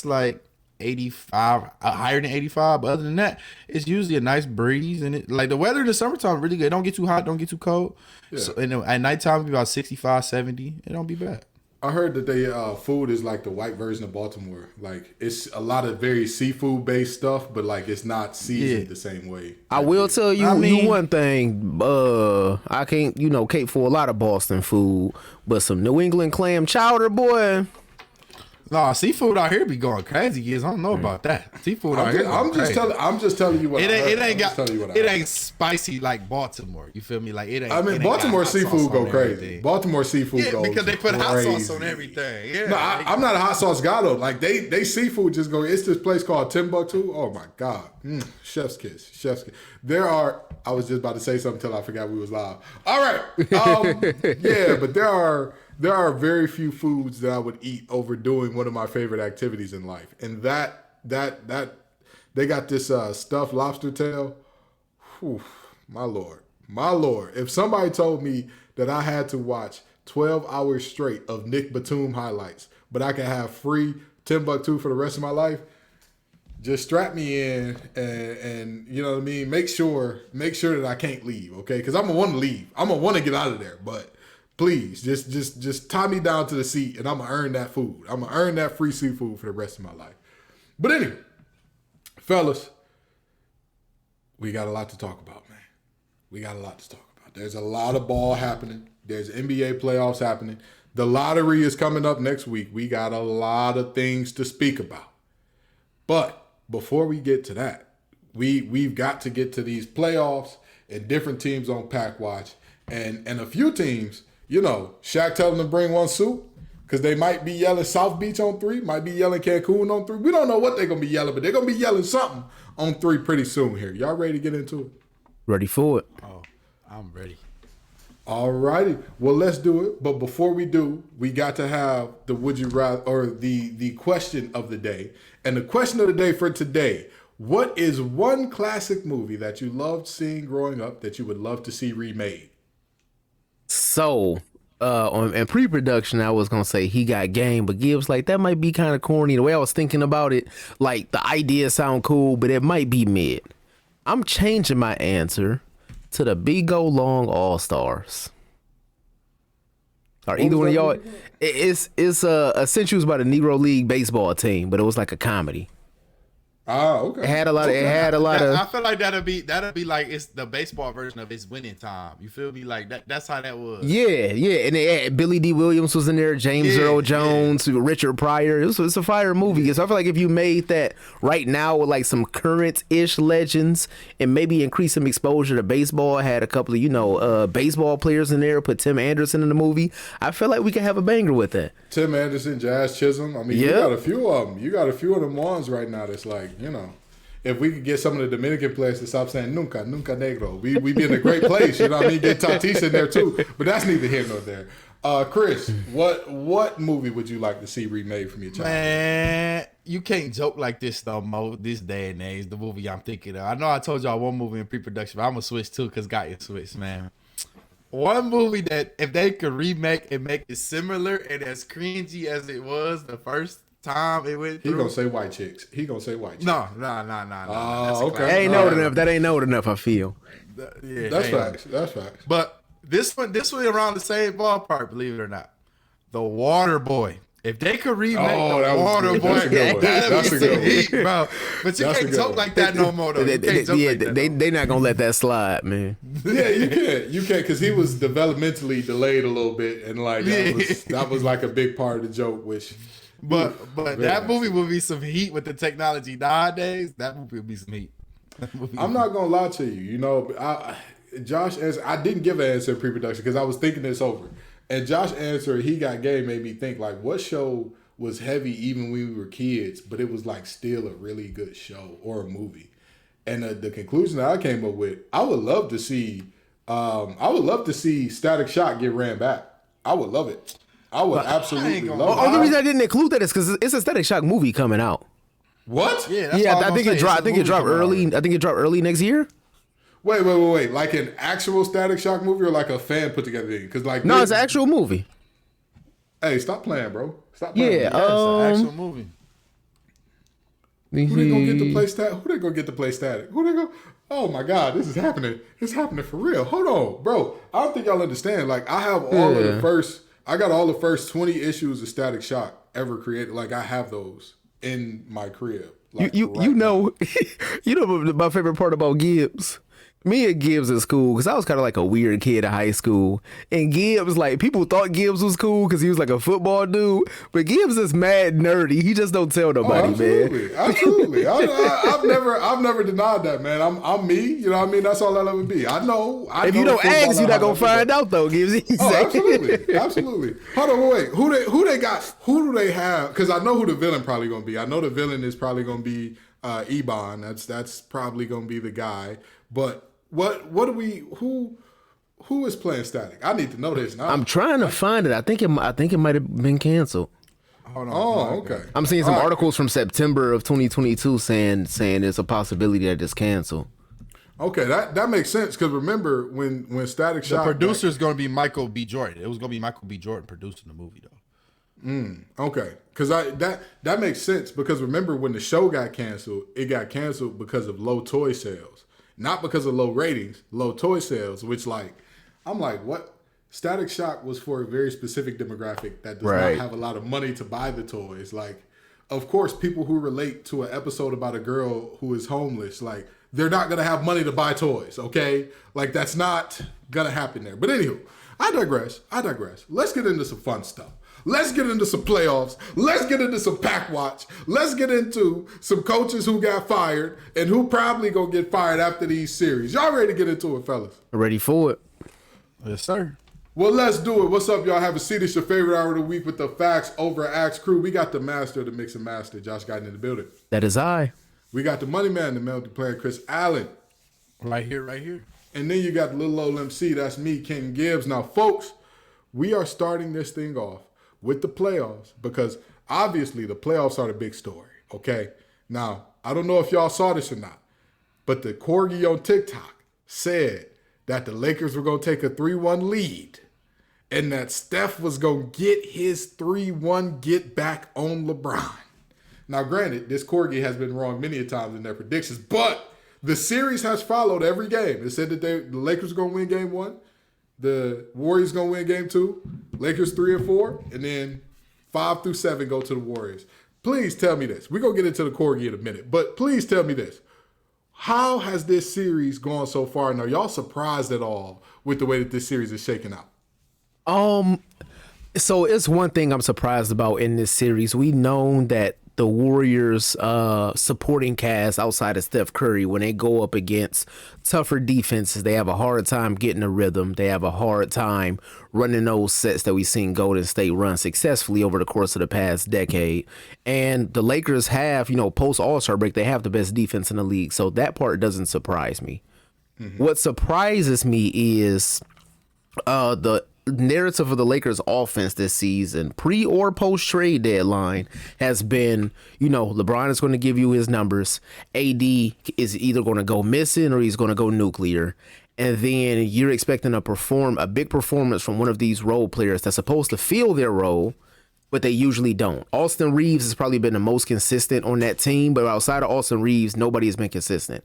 it's like 85, higher than 85. But other than that, it's usually a nice breeze, and it like the weather in the summertime really good. It don't get too hot, don't get too cold. Yeah. So and at nighttime it'll be about 65, 70. It don't be bad. I heard that they food is like the white version of Baltimore. Like it's a lot of very seafood based stuff, but like it's not seasoned the same way. I will tell you, you one thing. I can't, cape for a lot of Boston food, but some New England clam chowder, boy. No, seafood out here be going crazy. Kids, I don't know about that. Seafood out here. I'm just telling you what it ain't spicy like Baltimore. You feel me? Like it ain't. I mean, Baltimore seafood go crazy. Baltimore seafood goes because they put crazy. hot sauce on everything. Yeah. No, I'm not a hot sauce guy though. Like they seafood just go. It's this place called Timbuktu. Oh my god, chef's kiss, chef's kiss. I was just about to say something until I forgot we was live. All right, yeah, but there are very few foods that I would eat over doing one of my favorite activities in life. And that they got this stuffed lobster tail. Whew, my Lord. If somebody told me that I had to watch 12 hours straight of Nick Batum highlights, but I can have free Timbuktu for the rest of my life, just strap me in and you know what I mean? Make sure that I can't leave, okay? Because I'm going to want to leave. I'm going to want to get out of there, but please, just tie me down to the seat, and I'm gonna earn that food. I'm gonna earn that free seafood for the rest of my life. But anyway, fellas, we got a lot to talk about, man. We got a lot to talk about. There's a lot of ball happening. There's NBA playoffs happening. The lottery is coming up next week. We got a lot of things to speak about. But before we get to that, we've got to get to these playoffs and different teams on Pack Watch and a few teams. Shaq telling them to bring one suit because they might be yelling South Beach on 3, might be yelling Cancun on 3. We don't know what they're going to be yelling, but they're going to be yelling something on 3 pretty soon here. Y'all ready to get into it? Ready for it. Oh, I'm ready. All righty. Well, let's do it. But before we do, we got to have the would you rather, or the question of the day. And the question of the day for today, what is one classic movie that you loved seeing growing up that you would love to see remade? So, in pre-production, I was gonna say He Got Game, but Gibbs like that might be kind of corny. The way I was thinking about it, like the idea sound cool, but it might be mid. I'm changing my answer to the Big O Long All Stars. Or either one of y'all, it's essentially about a Negro League baseball team, but it was like a comedy. Oh, okay. It had a lot of. I feel like that'll be like it's the baseball version of It's Winning Time. You feel me? Like that's how that was. Yeah, and it had, Billy D. Williams was in there, James Earl Jones, Richard Pryor. It's a fire movie. So I feel like if you made that right now with like some current-ish legends and maybe increase some exposure to baseball, had a couple of baseball players in there, put Tim Anderson in the movie, I feel like we could have a banger with that. Tim Anderson, Jazz Chisholm. I mean, you got a few of them. You got a few of them ones right now that's like, if we could get some of the Dominican players to stop saying nunca negro, we be in a great place. You know what I mean? Get Tatis in there too. But that's neither here nor there. Chris, what movie would you like to see remade from your childhood? Man, you can't joke like this no more. This day and age, the movie I'm thinking of. I know I told y'all one movie in pre-production, but I'm gonna switch too because got you switch, man. One movie that if they could remake and make it similar and as cringy as it was the first time it went through. He gonna say white chicks. No. Okay. That ain't old enough, I feel. Yeah, that's facts. But this one around the same ballpark, believe it or not. The Water Boy. If they could remake The Water Boy, that'd be some heat, bro. But you can't talk like that no more, though. They not gonna let that slide, man. Yeah, you can't, because he was developmentally delayed a little bit, and like that was like a big part of the joke, which. But that movie would be some heat with the technology nowadays. That movie would be some heat. I'm not gonna lie to you. Josh answered. I didn't give an answer in pre-production because I was thinking this over. And Josh answered, He Got Game made me think like, what show was heavy even when we were kids, but it was like still a really good show or a movie. And the conclusion that I came up with, I would love to see Static Shock get ran back. I would love it. I would absolutely love it. The only reason I didn't include that is because it's a Static Shock movie coming out. What? Yeah, I think it dropped early. I think it dropped early next year. Wait. Like an actual Static Shock movie or like a fan put together thing? Because like no, it's an actual movie. Hey, stop playing, bro. Stop playing. Yeah, it's an actual movie. Who they gonna get to play static? Who they gonna get to play static? Who they go? Oh my God, this is happening. It's happening for real. Hold on, bro. I don't think y'all understand. Like, I have all of the first. I got all the first 20 issues of Static Shock ever created. Like, I have those in my crib. Like, You know, you know my favorite part about Gibbs. Me and Gibbs in school, because I was kind of like a weird kid in high school. And Gibbs, like, people thought Gibbs was cool because he was like a football dude. But Gibbs is mad nerdy. He just don't tell nobody, absolutely, man. Absolutely. I've never denied that, man. I'm me. You know what I mean? That's all I'll ever be. I know. If you don't ask, you're not going to find out, though, Gibbs. Absolutely. Absolutely. Hold on, wait. Who they got? Who do they have? Because I know who the villain probably going to be. I know the villain is probably going to be Ebon. That's probably going to be the guy. But what do we who is playing Static? I need to know this now. I'm trying to find it. I think it might have been canceled. Hold on. Oh, okay. I'm seeing some articles from September of 2022 saying there's a possibility that it's canceled. Okay, that makes sense because remember when Static Shock, the producer is going to be Michael B. Jordan. It was going to be Michael B. Jordan producing the movie though. Okay, because that makes sense because remember when the show got canceled, it got canceled because of low toy sales, not because of low ratings, low toy sales. Which I'm like, what? Static Shock was for a very specific demographic that does not have a lot of money to buy the toys. Like, of course, people who relate to an episode about a girl who is homeless, like, they're not going to have money to buy toys, okay? Like, that's not going to happen there. But anywho, I digress. Let's get into some fun stuff. Let's get into some playoffs. Let's get into some pack watch. Let's get into some coaches who got fired and who probably going to get fired after these series. Y'all ready to get into it, fellas? Ready for it. Yes, sir. Well, let's do it. What's up, y'all? Have a seat. It's your favorite hour of the week with the Facts Over Axe crew. We got the master of the mix and master, Josh Guyton, in the building. That is I. We got the money man, the melody player, Chris Allen. Right here. And then you got the little old MC, that's me, King Gibbs. Now, folks, we are starting this thing off with the playoffs because obviously the playoffs are the big story, okay? Now, I don't know if y'all saw this or not, but the Corgi on TikTok said that the Lakers were going to take a 3-1 lead and that Steph was going to get his 3-1 get back on LeBron. Now, granted, this Corgi has been wrong many a times in their predictions, but the series has followed every game. It said that the Lakers are going to win game 1, the Warriors going to win game 2, Lakers 3 and 4, and then 5 through 7 go to the Warriors. Please tell me this. We're going to get into the Corgi in a minute, but please tell me this. How has this series gone so far? And are y'all surprised at all with the way that this series is shaking out? So it's one thing I'm surprised about in this series. We known that the Warriors supporting cast outside of Steph Curry, when they go up against tougher defenses, they have a hard time getting a rhythm. They have a hard time running those sets that we've seen Golden State run successfully over the course of the past decade. And the Lakers have, post All-Star break, they have the best defense in the league. So that part doesn't surprise me. Mm-hmm. What surprises me is the narrative of the Lakers offense this season, pre or post trade deadline, has been, LeBron is going to give you his numbers. AD is either going to go missing or he's going to go nuclear. And then you're expecting a big performance from one of these role players that's supposed to fill their role, but they usually don't. Austin Reeves has probably been the most consistent on that team, but outside of Austin Reeves, nobody has been consistent.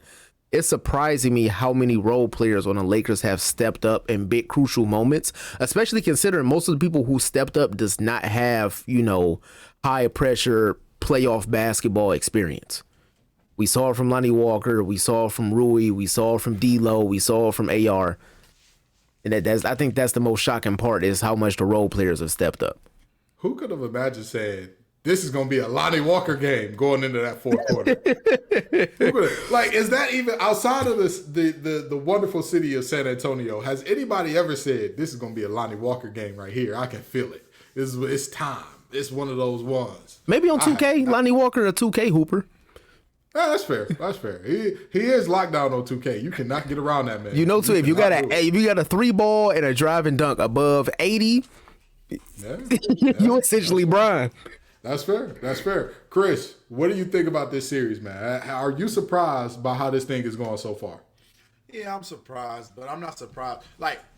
It's surprising me how many role players on the Lakers have stepped up in big crucial moments, especially considering most of the people who stepped up does not have, high pressure playoff basketball experience. We saw it from Lonnie Walker. We saw it from Rui. We saw it from D'Lo. We saw it from AR. And I think that's the most shocking part is how much the role players have stepped up. Who could have imagined saying, this is going to be a Lonnie Walker game going into that fourth quarter? Is that even outside of the wonderful city of San Antonio? Has anybody ever said this is going to be a Lonnie Walker game right here? I can feel it. It's time. It's one of those ones. Maybe on 2K, Lonnie Walker, a 2K hooper. That's fair. He is locked down on 2K. You cannot get around that man. Too. If you got a 3-ball and a drive and dunk above 80, you essentially Brian. That's fair. Chris, what do you think about this series, man? Are you surprised by how this thing is going so far? Yeah, I'm surprised, but I'm not surprised.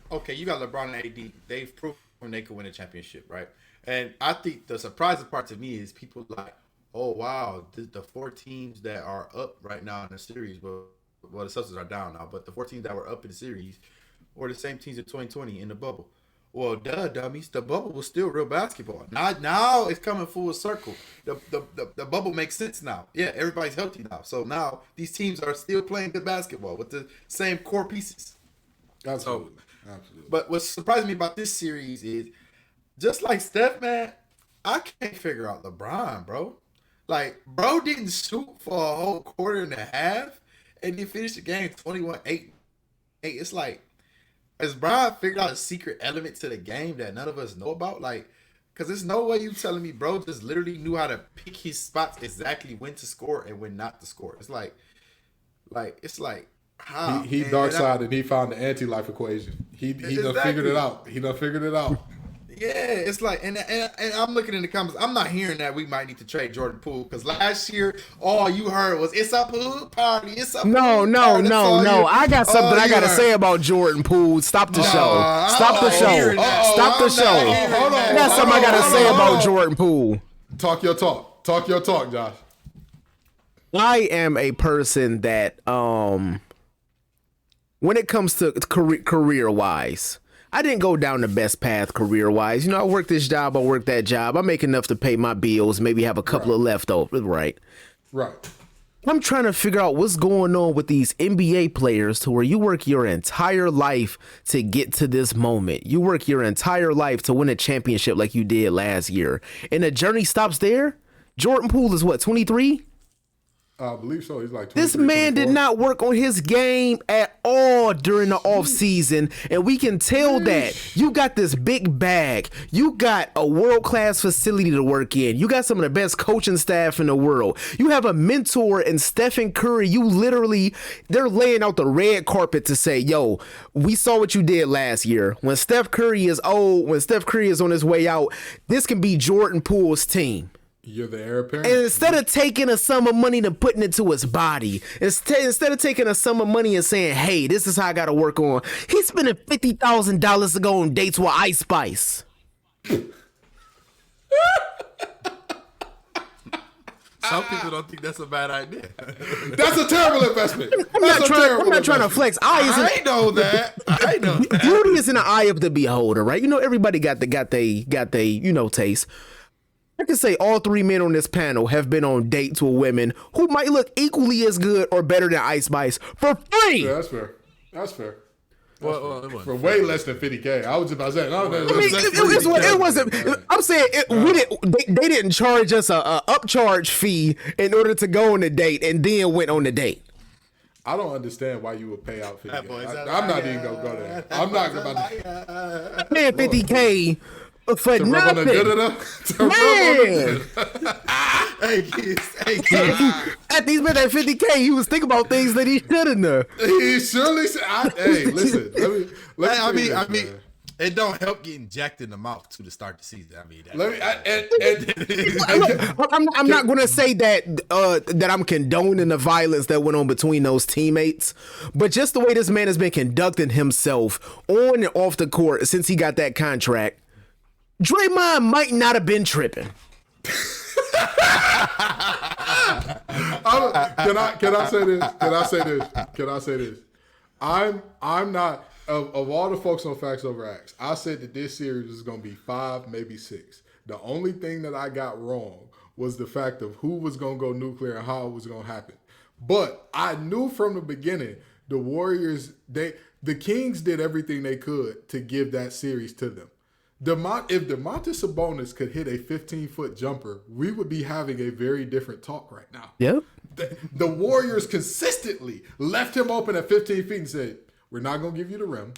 Okay, you got LeBron and AD. They've proven they could win a championship, right? And I think the surprising part to me is people oh wow, the 4 teams that are up right now in the series, well, the Celtics are down now, but the 4 teams that were up in the series were the same teams in 2020 in the bubble. Well, duh, dummies. The bubble was still real basketball. Now it's coming full circle. The bubble makes sense now. Yeah, everybody's healthy now. So now these teams are still playing good basketball with the same core pieces. Absolutely. Absolutely. But what surprised me about this series is, just like Steph, man, I can't figure out LeBron, bro. Like, bro didn't shoot for a whole quarter and a half, and he finished the game 21-8. It's like, has Brian figured out a secret element to the game that none of us know about? Like, because there's no way you telling me bro just literally knew how to pick his spots exactly when to score and when not to score. It's like how he dark side and he found the anti-life equation. He done figured it out. He done figured it out. Yeah, it's like, and I'm looking in the comments. I'm not hearing that we might need to trade Jordan Poole, because last year all you heard was it's a pool party. It's a pool party. No. I got something I gotta say about Jordan Poole. Stop the show. Stop the show. Stop the show. Hold on. I got something I gotta say about Jordan Poole. Talk your talk. Talk your talk, Josh. I am a person that, when it comes to career wise, I didn't go down the best path career wise. I work this job, I work that job. I make enough to pay my bills, maybe have a couple of leftovers, right? Right. I'm trying to figure out what's going on with these NBA players to where you work your entire life to get to this moment. You work your entire life to win a championship like you did last year. And the journey stops there? Jordan Poole is what, 23? I believe so. He's like 23, this man 24. did not work on his game at all during the offseason, and we can tell that. You got this big bag. You got a world-class facility to work in. You got some of the best coaching staff in the world. You have a mentor in Stephen Curry. They're laying out the red carpet to say, yo, we saw what you did last year. When Steph Curry is old, when Steph Curry is on his way out, this can be Jordan Poole's team. You're the heir apparent. And instead of taking a sum of money and putting it to his body, instead of taking a sum of money and saying, hey, this is how I got to work on, he's spending $50,000 to go on dates with Ice Spice. Some people don't think that's a bad idea. That's a terrible investment. I'm not trying to flex. I know that. Beauty is in the eye of the beholder, right? Everybody got they taste. I can say all three men on this panel have been on dates with women who might look equally as good or better than Ice Spice for free. Yeah, that's fair. For way less than $50K. I was about to say, it wasn't. I'm saying they didn't charge us a upcharge fee in order to go on the date and then went on the date. I don't understand why you would pay out $50K. I'm not even gonna go there. I'm not about to pay $50K. For to nothing. Man. Hey kids. After he's been at $50K, he was thinking about things that he shouldn't have. He surely said, hey, listen. Let me it don't help getting jacked in the mouth to start the season. I'm not going to say that I'm condoning the violence that went on between those teammates, but just the way this man has been conducting himself on and off the court since he got that contract, Draymond might not have been tripping. Can I say this? I'm not of all the folks on Facts Over Acts. I said that this series is going to be 5, maybe 6. The only thing that I got wrong was the fact of who was going to go nuclear and how it was going to happen. But I knew from the beginning the Warriors, the Kings did everything they could to give that series to them. If Domantas Sabonis could hit a 15-foot jumper, we would be having a very different talk right now. Yep. The Warriors consistently left him open at 15 feet and said, we're not going to give you the rim.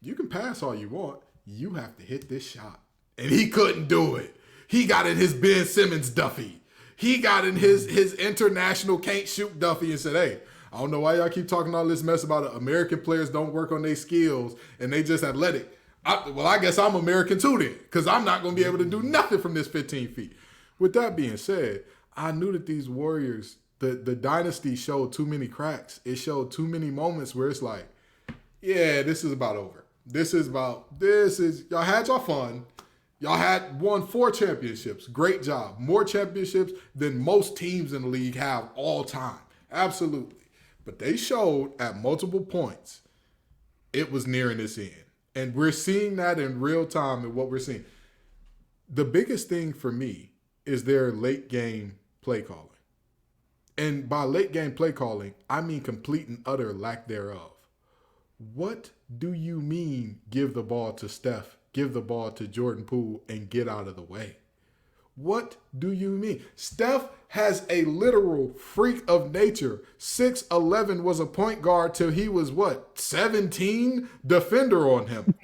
You can pass all you want. You have to hit this shot. And he couldn't do it. He got in his Ben Simmons Duffy. He got in his international can't shoot Duffy and said, hey, I don't know why y'all keep talking all this mess about it. American players don't work on their skills and they just athletic. I guess I'm American too then, because I'm not going to be able to do nothing from this 15 feet. With that being said, I knew that these Warriors, the dynasty showed too many cracks. It showed too many moments where it's like, yeah, this is about over. Y'all had your fun. Y'all had won 4 championships. Great job. More championships than most teams in the league have all time. Absolutely. But they showed at multiple points it was nearing its end. And we're seeing that in real time in what we're seeing. The biggest thing for me is their late game play calling. And by late game play calling, I mean complete and utter lack thereof. What do you mean give the ball to Steph, give the ball to Jordan Poole, and get out of the way? What do you mean? Steph has a literal freak of nature. 6'11" was a point guard till he was, 17? Defender on him.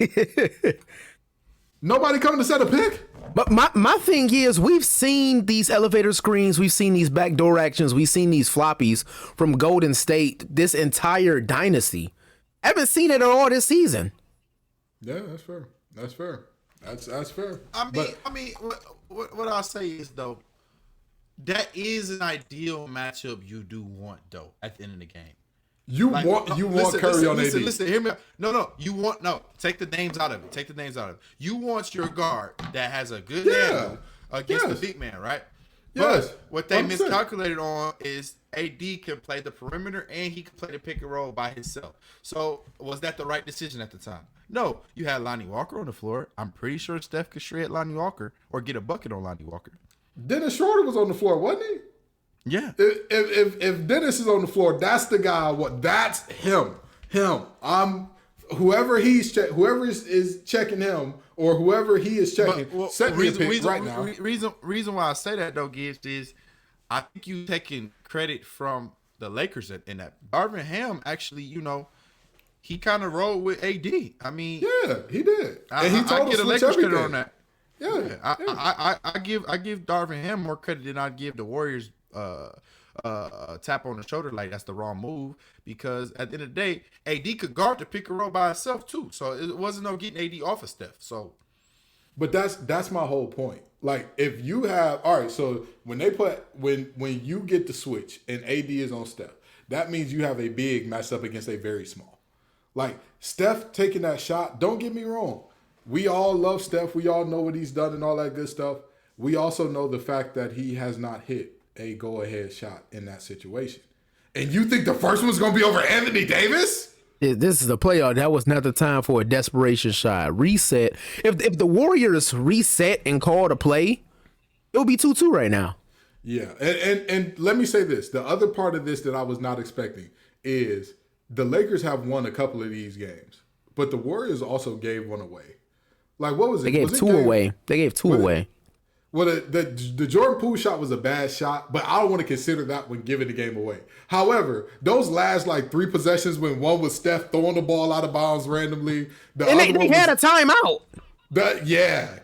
Nobody coming to set a pick? But my thing is, we've seen these elevator screens, we've seen these backdoor actions, we've seen these floppies from Golden State this entire dynasty. I haven't seen it at all this season. Yeah, that's fair. That's fair. That's fair. I mean, what I'll say is though, that is an ideal matchup you do want though at the end of the game. You want Curry on AD. Listen, hear me out. No. Take the names out of it. You want your guard that has a good handle against the big man, right? Yes. But what they miscalculated on is AD can play the perimeter and he can play the pick and roll by himself. So was that the right decision at the time? No. You had Lonnie Walker on the floor. I'm pretty sure Steph could shred Lonnie Walker or get a bucket on Lonnie Walker. Dennis Schroeder was on the floor, wasn't he? Yeah. If Dennis is on the floor, that's the guy. That's him. Whoever is checking him or whoever he is checking. Set me a pick right now. Reason why I say that though, Gibbs, is I think you taking credit from the Lakers in that. Darvin Ham actually, he kind of rolled with AD. I mean, yeah, he did, and he told us the Lakers credit on that. Yeah. I give Darvin Ham more credit than I'd give the Warriors tap on the shoulder like that's the wrong move, because at the end of the day, AD could guard the pick and roll by himself too. So it wasn't no getting AD off of Steph. So, but that's my whole point. Like if you have so when you get the switch and AD is on Steph, that means you have a big matched up against a very small. Like Steph taking that shot. Don't get me wrong. We all love Steph. We all know what he's done and all that good stuff. We also know the fact that he has not hit a go-ahead shot in that situation. And you think the first one's going to be over Anthony Davis? This is a playoff. That was not the time for a desperation shot. Reset. If the Warriors reset and called a play, it would be 2-2 right now. Yeah. And let me say this. The other part of this that I was not expecting is the Lakers have won a couple of these games, but the Warriors also gave one away. Like, what was it? They gave two away. They gave two away. Well, the Jordan Poole shot was a bad shot, but I don't want to consider that one giving the game away. However, those last 3 possessions when one was Steph throwing the ball out of bounds randomly. They had a timeout.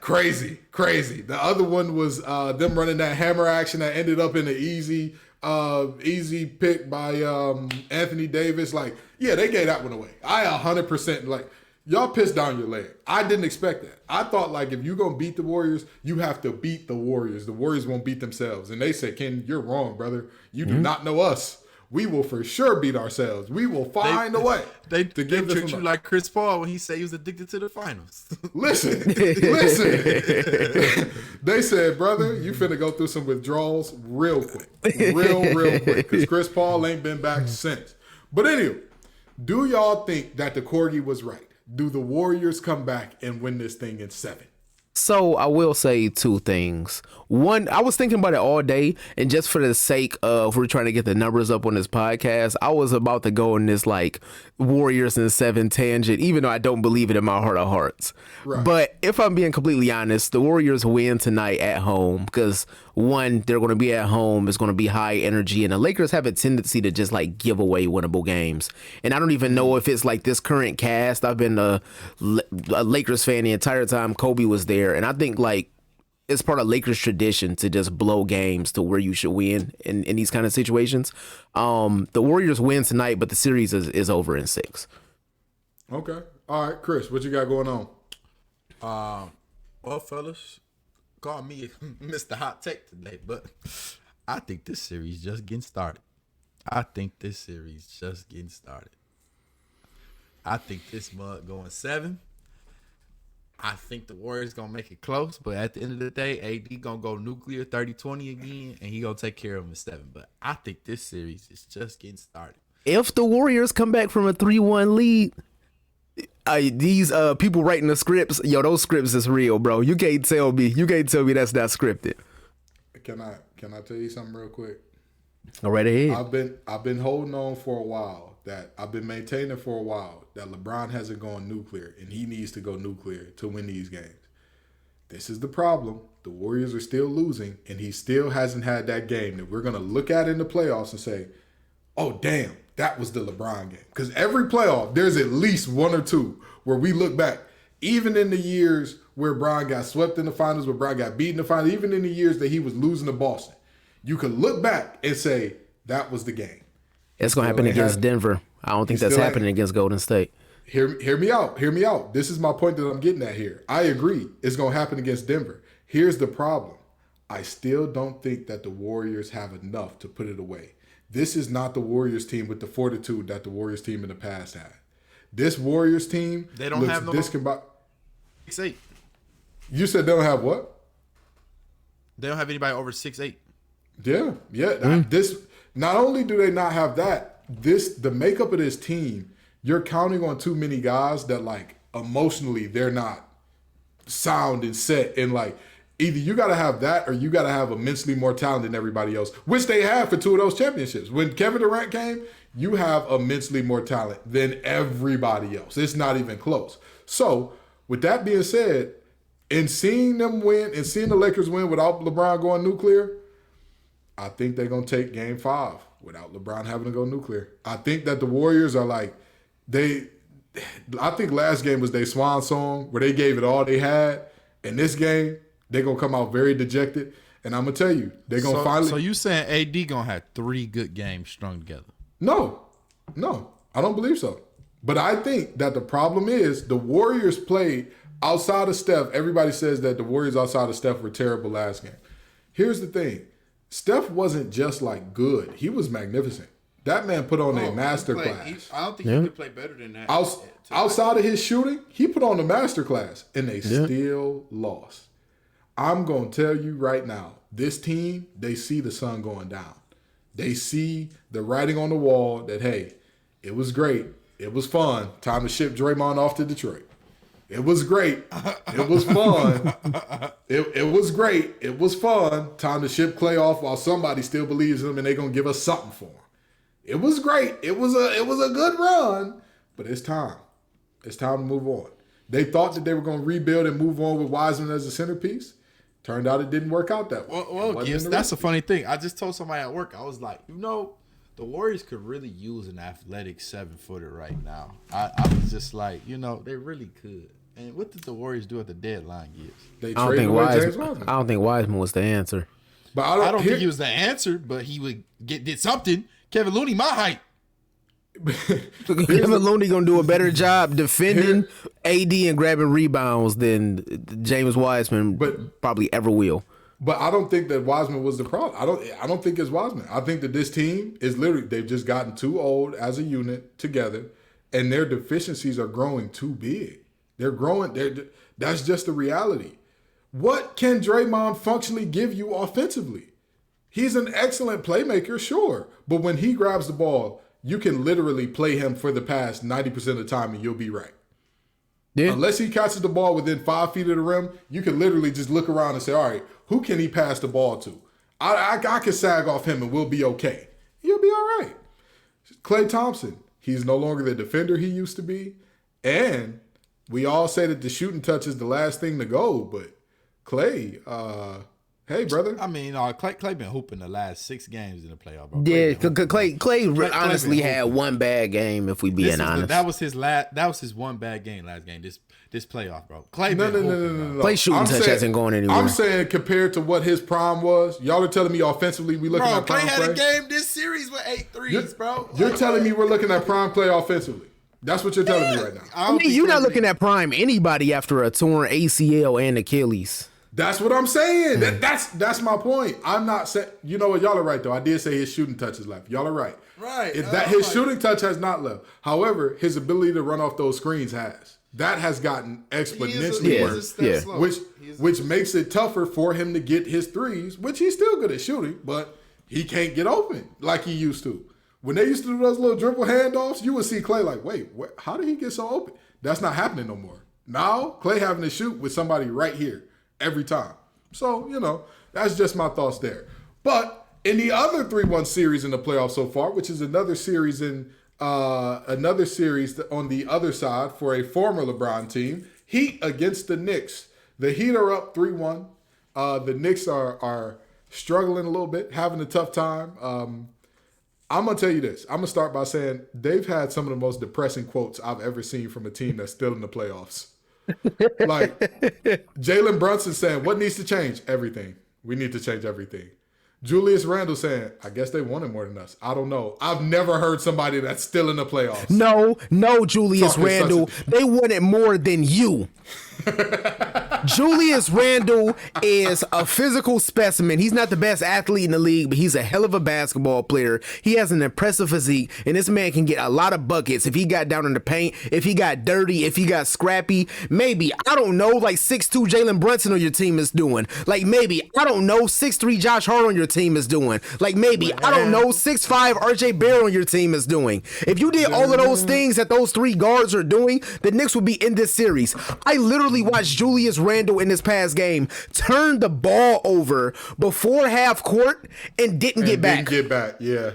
Crazy. The other one was them running that hammer action that ended up in an easy pick by Anthony Davis. They gave that one away. I 100% y'all pissed down your leg. I didn't expect that. I thought if you're going to beat the Warriors, you have to beat the Warriors. The Warriors won't beat themselves. And they said, Ken, you're wrong, brother. You do not know us. We will for sure beat ourselves. We will find a way. They treat you like Chris Paul when he said he was addicted to the finals. Listen. They said, brother, you finna go through some withdrawals real quick. Real quick. Because Chris Paul ain't been back since. But anyway, do y'all think that the Corgi was right? Do the Warriors come back and win this thing in 7? So I will say 2 things. One, I was thinking about it all day, and just for the sake of we're trying to get the numbers up on this podcast, I was about to go in this Warriors in 7 tangent, even though I don't believe it in my heart of hearts. Right. But if I'm being completely honest, the Warriors win tonight at home because one, they're going to be at home. It's going to be high energy, and the Lakers have a tendency to just give away winnable games. And I don't even know if it's this current cast. I've been a Lakers fan the entire time Kobe was there, and I think it's part of Lakers tradition to just blow games to where you should win in these kind of situations. The Warriors win tonight, but the series is over in 6. Okay. All right, Chris, what you got going on? Well, fellas, call me Mr. Hot Take today, but I think this series just getting started. I think this mug going 7. I think the Warriors gonna make it close, but at the end of the day, AD gonna go nuclear 30-20 again, and he gonna take care of him in 7. But I think this series is just getting started. If the Warriors come back from a 3-1 lead, these people writing the scripts, those scripts is real, bro. You can't tell me that's not scripted. Can I tell you something real quick? Go right ahead. I've been holding on for a while. That I've been maintaining for a while that LeBron hasn't gone nuclear, and he needs to go nuclear to win these games. This is the problem. The Warriors are still losing, and he still hasn't had that game that we're going to look at in the playoffs and say, oh, damn, that was the LeBron game. Because every playoff, there's at least one or two where we look back, even in the years where Bron got swept in the finals, where Bron got beat in the finals, even in the years that he was losing to Boston, you could look back and say, that was the game. It's going to happen against Denver. I don't think that's happening against Golden State. Hear me out. Hear me out. This is my point that I'm getting at here. I agree. It's going to happen against Denver. Here's the problem. I still don't think that the Warriors have enough to put it away. This is not the Warriors team with the fortitude that the Warriors team in the past had. This Warriors team They don't have no 6'8". You said they don't have what? They don't have anybody over 6'8". Yeah. This not only do they not have that, the makeup of this team, you're counting on too many guys that like emotionally they're not sound and set, and like either you got to have that or you got to have immensely more talent than everybody else, which they have for 2 of those championships. When Kevin Durant came, you have immensely more talent than everybody else. It's not even close. So with that being said, and seeing them win and seeing the Lakers win without LeBron going nuclear, I think they're going to take game 5 without LeBron having to go nuclear. I think that the Warriors are like, I think last game was their swan song where they gave it all they had. In this game, they're going to come out very dejected. And I'm going to tell you, they're going to finally. So you saying AD going to have 3 good games strung together? No, I don't believe so. But I think that the problem is the Warriors played outside of Steph. Everybody says that the Warriors outside of Steph were terrible last game. Here's the thing. Steph wasn't just like good. He was magnificent. That man put on a master class. I don't think he could play better than that. Outside of his shooting, he put on a master class, and they still lost. I'm going to tell you right now, this team, they see the sun going down. They see the writing on the wall that, hey, it was great. It was fun. Time to ship Draymond off to Detroit. It was great. It was fun. It was great. It was fun. Time to ship Clay off while somebody still believes in him and they're going to give us something for him. It was great. It was a good run, but it's time. It's time to move on. They thought that they were going to rebuild and move on with Wiseman as a centerpiece. Turned out it didn't work out that way. Well, yes, that's a funny thing. I just told somebody at work, I was like, the Warriors could really use an athletic 7-footer right now. I was just like, they really could. And what did the Warriors do at the deadline, Gibbs? I don't think Wiseman was the answer. But I don't think he was the answer, but he did something. Kevin Looney, my height. Kevin Looney gonna do a better job defending AD and grabbing rebounds than James Wiseman probably ever will. But I don't think that Wiseman was the problem. I don't think it's Wiseman. I think that this team is literally, they've just gotten too old as a unit together, and their deficiencies are growing too big. They're growing. That's just the reality. What can Draymond functionally give you offensively? He's an excellent playmaker, sure. But when he grabs the ball, you can literally play him for the past 90% of the time and you'll be right. Yeah. Unless he catches the ball within 5 feet of the rim, you can literally just look around and say, all right, who can he pass the ball to? I can sag off him and we'll be okay. He'll be all right. Klay Thompson, he's no longer the defender he used to be. And we all say that the shooting touch is the last thing to go, but Klay, hey, brother. I mean, Klay been hooping the last 6 games in the playoff, bro. Yeah, Klay honestly had one bad game, if we being honest. That was his one bad game last game. This playoff, bro. Klay no. Klay shooting touch hasn't gone anywhere. I'm saying compared to what his prime was, y'all are telling me offensively we looking at prime Klay play. had a game this series with 8 threes, bro. You're telling me we're looking at prime play offensively. That's what you're telling me right now. I mean, you're not looking at prime anybody after a torn ACL and Achilles. That's what I'm saying. That's my point. I'm not saying. You know what? Y'all are right though. I did say his shooting touch is left. Y'all are right. Right. His shooting touch has not left. However, his ability to run off those screens has. that has gotten exponentially He is worse. a step slow. Which makes it tougher for him to get his threes, which he's still good at shooting, but he can't get open like he used to. When they used to do those little dribble handoffs, you would see Klay like, wait, how did he get so open? That's not happening no more. Now, Klay having to shoot with somebody right here every time. So, that's just my thoughts there. But in the other 3-1 series in the playoffs so far, which is another series on the other side for a former LeBron team, Heat against the Knicks. The Heat are up 3-1. The Knicks are struggling a little bit, having a tough time. I'm going to tell you this. I'm going to start by saying they've had some of the most depressing quotes I've ever seen from a team that's still in the playoffs. Like Jalen Brunson saying, what needs to change? Everything. We need to change everything. Julius Randle saying, I guess they wanted more than us. I don't know. I've never heard somebody that's still in the playoffs. No, Julius Randle. They wanted more than you. Julius Randle is a physical specimen. He's not the best athlete in the league, but he's a hell of a basketball player. He has an impressive physique, and this man can get a lot of buckets if he got down in the paint, if he got dirty, if he got scrappy. Maybe, I don't know, like 6'2 Jalen Brunson on your team is doing. Like maybe, I don't know, 6'3 Josh Hart on your team is doing. Like maybe, I don't know, 6'5 RJ Barrett on your team is doing. If you did all of those things that those three guards are doing, the Knicks would be in this series. I literally watched Julius Randle in this past game turn the ball over before half court and didn't get back. Didn't get back, yeah.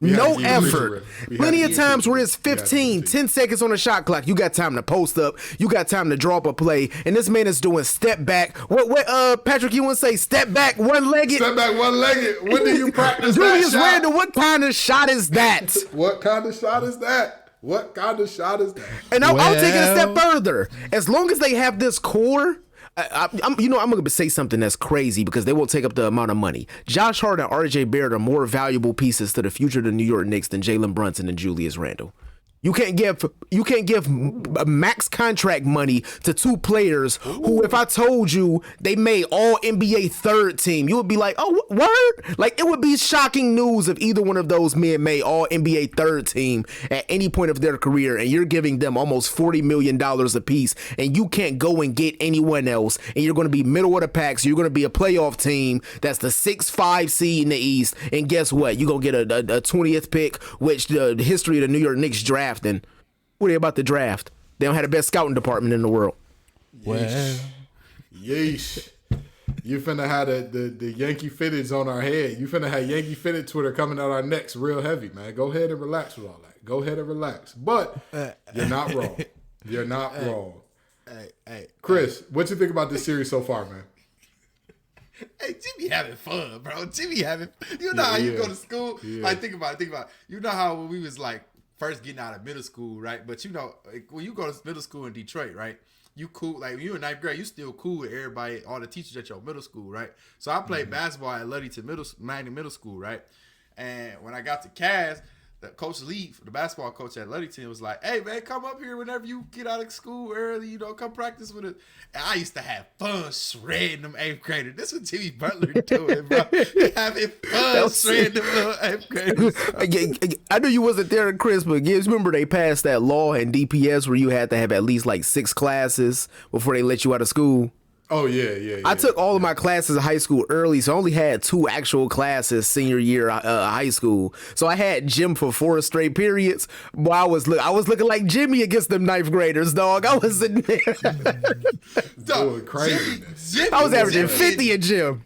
No effort. Plenty of times where it's 15, 10 seconds on the shot clock. You got time to post up. You got time to draw up a play. And this man is doing step back. What Patrick, you want to say step back, one-legged? Step back, one-legged. When do you practice Julius that shot? Randle, what kind of shot is that? What kind of shot is that? What kind of shot is that? And I'll take it a step further. As long as they have this core, I'm going to say something that's crazy because they won't take up the amount of money. Josh Hart and RJ Barrett are more valuable pieces to the future of the New York Knicks than Jalen Brunson and Julius Randle. You can't give max contract money to two players who, if I told you they made all NBA third team, you would be like, oh, word? Like, it would be shocking news if either one of those men made all NBA third team at any point of their career, and you're giving them almost $40 million a piece, and you can't go and get anyone else, and you're going to be middle of the pack, so you're going to be a playoff team that's the 6-5 seed in the East, and guess what? You're going to get a 20th pick, which the history of the New York Knicks draft. And what are they about to draft? They don't have the best scouting department in the world. Yeesh. You finna have the Yankee Fitteds on our head. You finna have Yankee Fitted Twitter coming out our necks real heavy, man. Go ahead and relax with all that. Go ahead and relax. But you're not wrong. You're not wrong. Hey, Chris, what you think about this series so far, man? Hey, Jimmy having fun, bro. Jimmy having, how you go to school? Yeah. Like, think about it. You know how when we was like first getting out of middle school, right? But when you go to middle school in Detroit, right? You cool, like when you in ninth grade, you still cool with everybody, all the teachers at your middle school, right? So I played basketball at Ludington Middle School, right? And when I got to Cass, the Coach Lee, the basketball coach at Ludington, was like, "Hey man, come up here whenever you get out of school early, come practice with us." And I used to have fun shredding them eighth graders. This was Jimmy Butler doing, bro. He having fun shredding them little eighth graders. I knew you wasn't there, Chris, but remember they passed that law in DPS where you had to have at least like 6 classes before they let you out of school. Oh, yeah. I took all of my classes in high school early, so I only had 2 actual classes senior year high school. So I had gym for 4 straight periods. Boy, I was looking like Jimmy against them ninth graders, dog. I was in there. Dog, craziness. Jimmy I was averaging 50 in gym.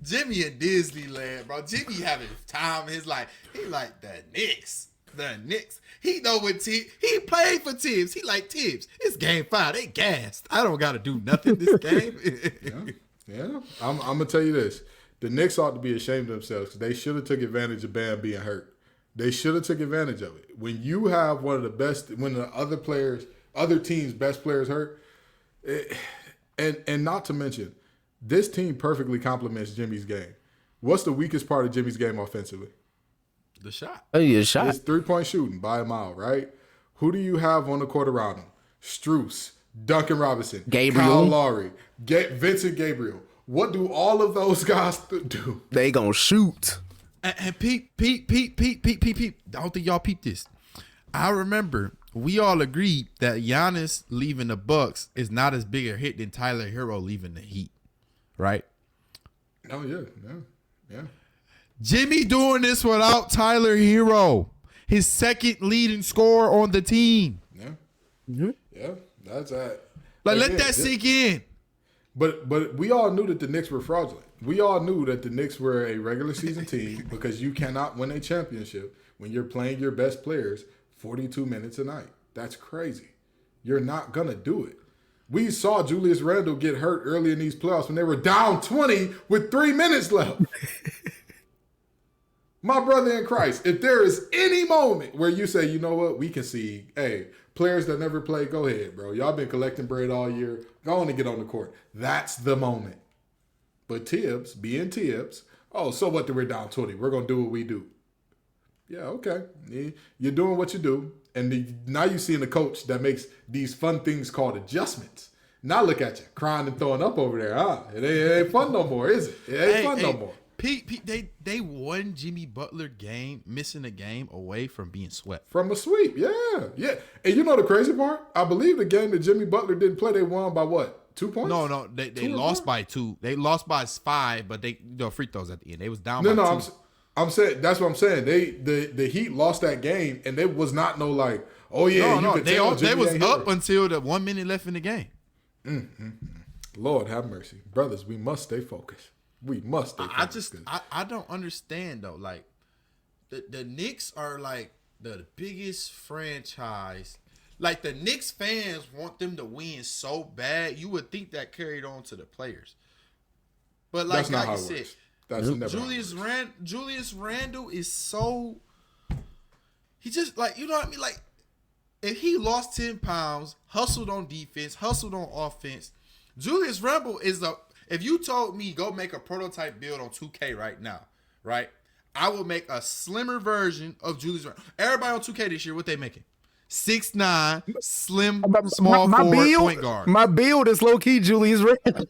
Jimmy in Disneyland, bro. Jimmy having time in his life. He like the Knicks. He know what Tibbs. He played for Tibbs. He like Tibbs. It's game 5. They gassed. I don't got to do nothing this game. Yeah. I'm gonna tell you this: the Knicks ought to be ashamed of themselves because they should have took advantage of Bam being hurt. They should have took advantage of it. When you have one of the best, when the other team's best players hurt, and not to mention, this team perfectly complements Jimmy's game. What's the weakest part of Jimmy's game offensively? The shot. Oh, yeah, shot. It's 3-point shooting by a mile, right? Who do you have on the court around him? Struce, Duncan Robinson, Gabriel, Kyle Lowry, Vincent Gabriel. What do all of those guys do? They gonna shoot. And peep. I don't think y'all peeped this. I remember we all agreed that Giannis leaving the Bucks is not as big a hit than Tyler Hero leaving the Heat, right? Oh yeah. Jimmy doing this without Tyler Hero, his second leading scorer on the team. Yeah. Mm-hmm. Yeah. That's that. Like, let that sink in. But we all knew that the Knicks were fraudulent. We all knew that the Knicks were a regular season team because you cannot win a championship when you're playing your best players 42 minutes a night. That's crazy. You're not going to do it. We saw Julius Randle get hurt early in these playoffs when they were down 20 with 3 minutes left. My brother in Christ, if there is any moment where you say, you know what, we can see, hey, players that never play, go ahead, bro. Y'all been collecting bread all year. Go on and get on the court. That's the moment. But Tibbs, being Tibbs, oh, so what that we're down 20? We're going to do what we do. Yeah, okay. You're doing what you do. And now you're seeing a coach that makes these fun things called adjustments. Now look at you, crying and throwing up over there. Huh? It ain't fun no more, is it? It ain't fun no more. Pete, they won Jimmy Butler game, missing a game away from being swept. From a sweep, yeah. And you know the crazy part? I believe the game that Jimmy Butler didn't play, they won by what? 2 points? No, they lost by 2. They lost by 5, but they free throws at the end. They was down by 2. I'm saying that's what I'm saying. The Heat lost that game, and there was not no like, oh yeah, they was up until the 1 minute left in the game. Lord have mercy, brothers. We must stay focused. We must stay focused. I don't understand though. Like the Knicks are like the biggest franchise. Like the Knicks fans want them to win so bad. You would think that carried on to the players, but like, that's not like how you it said. works. That's never Julius Randle is so. He just like, you know what I mean. Like if he lost 10 pounds, hustled on defense, hustled on offense, Julius Randle is a. If you told me go make a prototype build on 2K right now, right, I will make a slimmer version of Julius Randle. Everybody on 2K this year, what they making? 6'9", slim, small forward, point guard. My build is low key Julius Randle.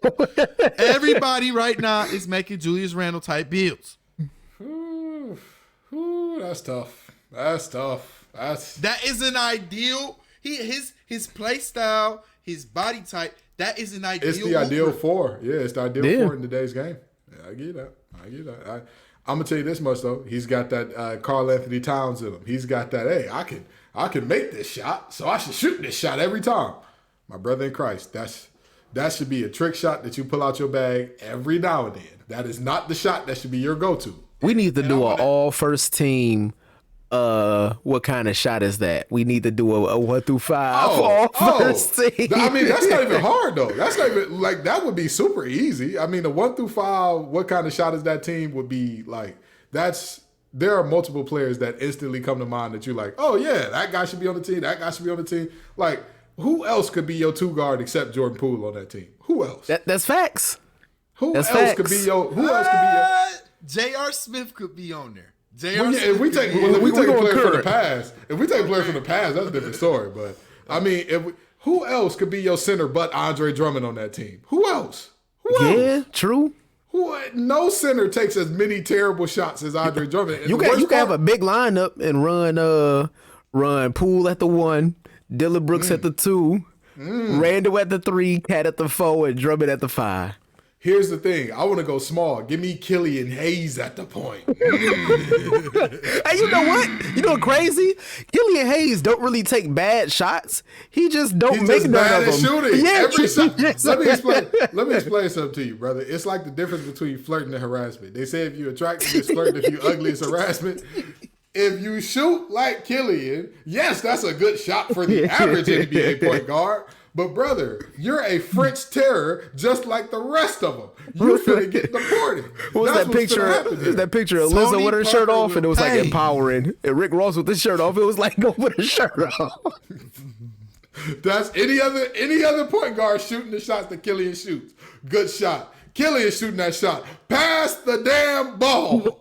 Everybody right now is making Julius Randle type builds. Ooh, that's tough. That isn't ideal. His play style, his body type. That is an ideal. It's the ideal for. Yeah, it's the ideal for in today's game. Yeah, I get that. I'm gonna tell you this much though. He's got that Karl Anthony Towns in him. He's got that. Hey, I can make this shot, so I should shoot this shot every time. My brother in Christ, that should be a trick shot that you pull out your bag every now and then. That is not the shot that should be your go-to. We need to do an all first team. What kind of shot is that? We need to do a 1 through 5 first team. I mean, that's not even hard though. That's not even like that would be super easy. I mean, the 1 through 5, what kind of shot is that team would be like? There are multiple players that instantly come to mind that you're like, oh yeah, that guy should be on the team. That guy should be on the team. Like, who else could be your 2 guard except Jordan Poole on that team? Who else? That's facts. Who else could be your? J.R. Smith could be on there. If we take a player from the past, that's a different story. But I mean, who else could be your center but Andre Drummond on that team? Who else? Yeah, true. No center takes as many terrible shots as Andre Drummond. And you can have a big lineup and run Poole at the 1, Dillon Brooks at the 2, Randall at the 3, Cat at the 4, and Drummond at the 5. Here's the thing. I want to go small. Give me Killian Hayes at the point. Hey, you know what? You know what crazy? Killian Hayes don't really take bad shots. He just don't make none of them. Shooting. Yeah, Every shot. Let me explain something to you, brother. It's like the difference between flirting and harassment. They say if you attractive, it's flirting. If you ugly, it's harassment. If you shoot like Killian, yes, that's a good shot for the average NBA point guard. But brother, you're a French terror just like the rest of them. You're finna get deported. What was that picture? That picture of Lizzo with her shirt off, and it was like empowering. And Rick Ross with his shirt off, it was like go put his shirt off. That's any other point guard shooting the shots that Killian shoots. Good shot. Killian shooting that shot. Pass the damn ball.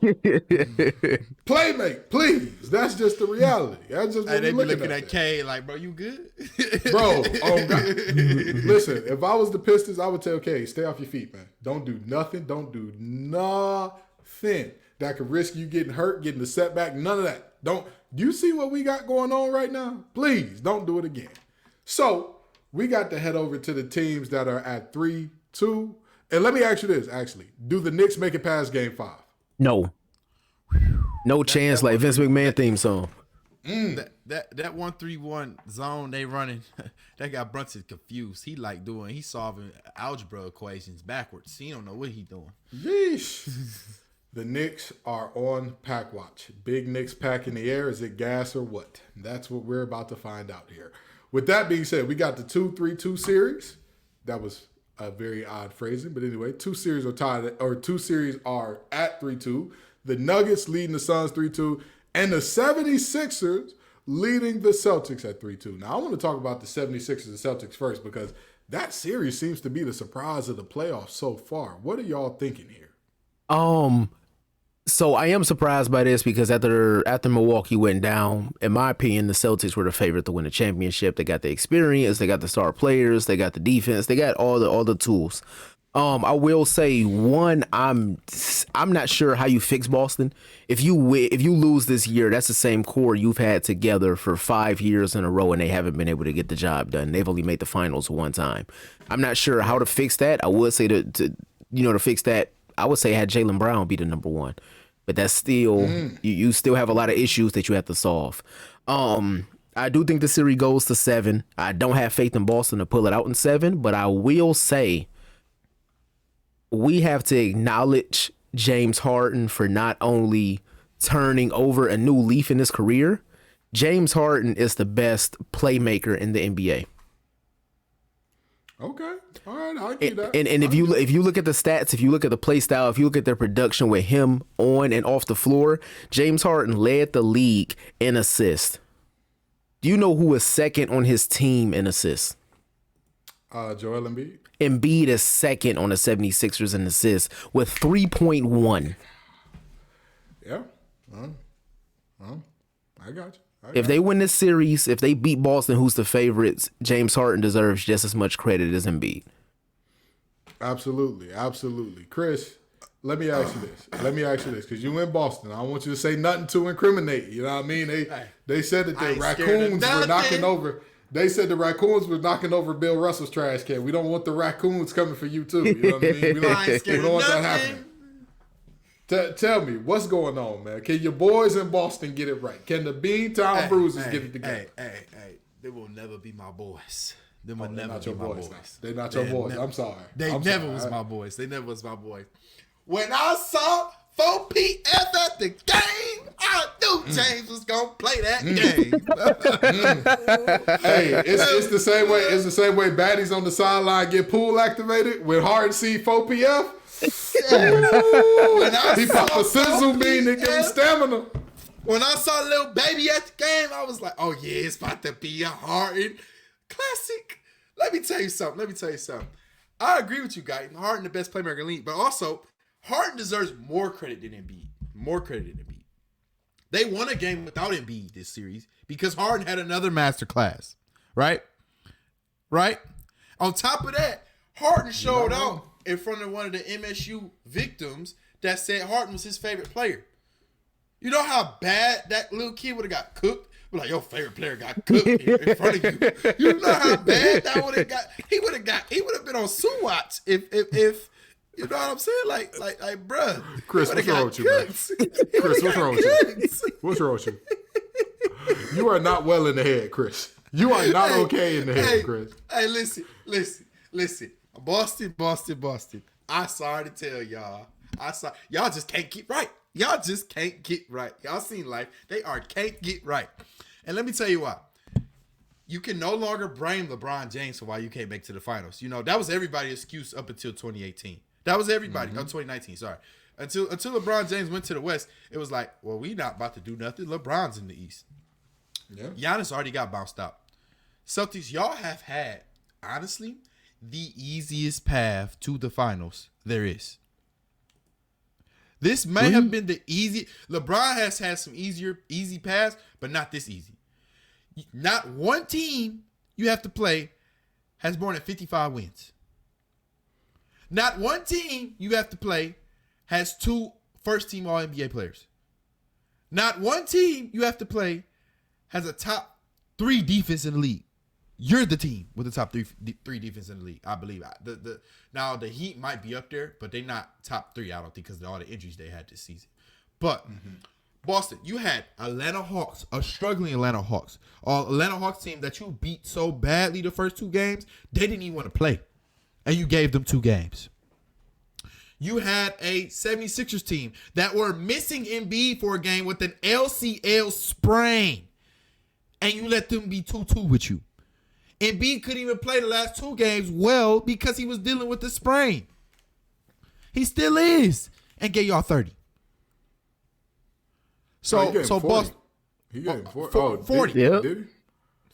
Playmate, please. That's just the reality. That's just what they be looking at K like, bro, you good? Bro, oh God. Listen, if I was the Pistons, I would tell K, stay off your feet, man. Don't do nothing. Don't do nothing. that could risk you getting hurt, getting the setback. None of that. Do you see what we got going on right now? Please don't do it again. So we got to head over to the teams that are at 3-2. And let me ask you this, actually. Do the Knicks make it past game 5? No. No chance, like Vince McMahon theme song. That 1-3-1 zone they running, that got Brunson confused. He's solving algebra equations backwards. He don't know what he doing. Yeesh. The Knicks are on pack watch. Big Knicks pack in the air. Is it gas or what? That's what we're about to find out here. With that being said, we got the 2-3-2 series. That was a very odd phrasing, but anyway, 2 series are tied, or 2 series are at 3-2. The Nuggets leading the Suns 3-2, and the 76ers leading the Celtics at 3-2. Now, I want to talk about the 76ers and Celtics first because that series seems to be the surprise of the playoffs so far. What are y'all thinking here? So I am surprised by this because after Milwaukee went down, in my opinion, the Celtics were the favorite to win the championship. They got the experience, they got the star players, they got the defense, they got all the tools. I will say one, I'm not sure how you fix Boston. If you lose this year, that's the same core you've had together for 5 years in a row, and they haven't been able to get the job done. They've only made the finals one time. I'm not sure how to fix that. I would say to fix that, I would say had Jaylen Brown be the number one, but that's still you still have a lot of issues that you have to solve. I do think the series goes to 7. I don't have faith in Boston to pull it out in 7, but I will say we have to acknowledge James Harden for not only turning over a new leaf in his career. James Harden is the best playmaker in the NBA. Okay. All right. I'll give that. And if you look at the stats, if you look at the play style, if you look at their production with him on and off the floor, James Harden led the league in assists. Do you know who is second on his team in assists? Joel Embiid. Embiid is second on the 76ers in assists with 3.1. Yeah. I got you. If they win this series, if they beat Boston, who's the favorites, James Harden deserves just as much credit as Embiid. Absolutely. Chris, let me ask you this, because you in Boston. I don't want you to say nothing to incriminate. You know what I mean? They said that the raccoons were knocking over. They said the raccoons were knocking over Bill Russell's trash can. We don't want the raccoons coming for you too. You know what I mean? We don't want that happening. Tell me, what's going on, man? Can your boys in Boston get it right? Can the Beantown Bruisers get it together? Hey, they will never be my boys. They will They're never not be your my boys. boys. They're not your boys. I'm sorry. They never was my boys. When I saw 4PF at the game, I knew James was gonna play that game. Hey, it's the same way. It's the same way baddies on the sideline get pool activated when Harden see 4PF. He popped a sizzle bean and get stamina. When I saw little baby at the game, I was like, oh yeah, it's about to be a Harden classic. Let me tell you something. I agree with you, guys. Harden the best playmaker in the league, but also Harden deserves more credit than Embiid. They won a game without Embiid this series because Harden had another masterclass, right? On top of that, Harden showed out in front of one of the MSU victims that said Harden was his favorite player. You know how bad that little kid would have got cooked? Like, your favorite player got cooked in front of you. You know how bad that would have got? He would have been on Suwatch if you know what I'm saying? Like, bruh. Chris, what's wrong with you, man? Chris, what's wrong with you? What's wrong with you? You are not well in the head, Chris. You are not okay in the head, Chris. Hey, listen. Boston. I'm sorry to tell y'all. Y'all just can't get right. Y'all seen life. They can't get right. And let me tell you why. You can no longer blame LeBron James for why you can't make it to the finals. You know, that was everybody's excuse up until 2018. That was everybody. 2019, sorry. Until LeBron James went to the West, it was like, well, we not about to do nothing. LeBron's in the East. Yeah. Giannis already got bounced out. Celtics, y'all have had, honestly, the easiest path to the finals there is. This may have been the easy. LeBron has had some easy paths, but not this easy. Not one team you have to play has more than 55 wins. Not one team you have to play has 2 first team All NBA players. Not one team you have to play has a top 3 defense in the league. You're the team with the top three defense in the league, I believe. Now the Heat might be up there, but they're not top 3. I don't think because of all the injuries they had this season. But Boston, you had Atlanta Hawks, a struggling Atlanta Hawks, Atlanta Hawks team that you beat so badly the first 2 games they didn't even want to play, and you gave them 2 games. You had a 76ers team that were missing Embiid for a game with an LCL sprain, and you let them be 2-2 with you. Embiid couldn't even play the last 2 games well because he was dealing with the sprain. He still is, and gave y'all 30. So Boston. He gave 40. Did he?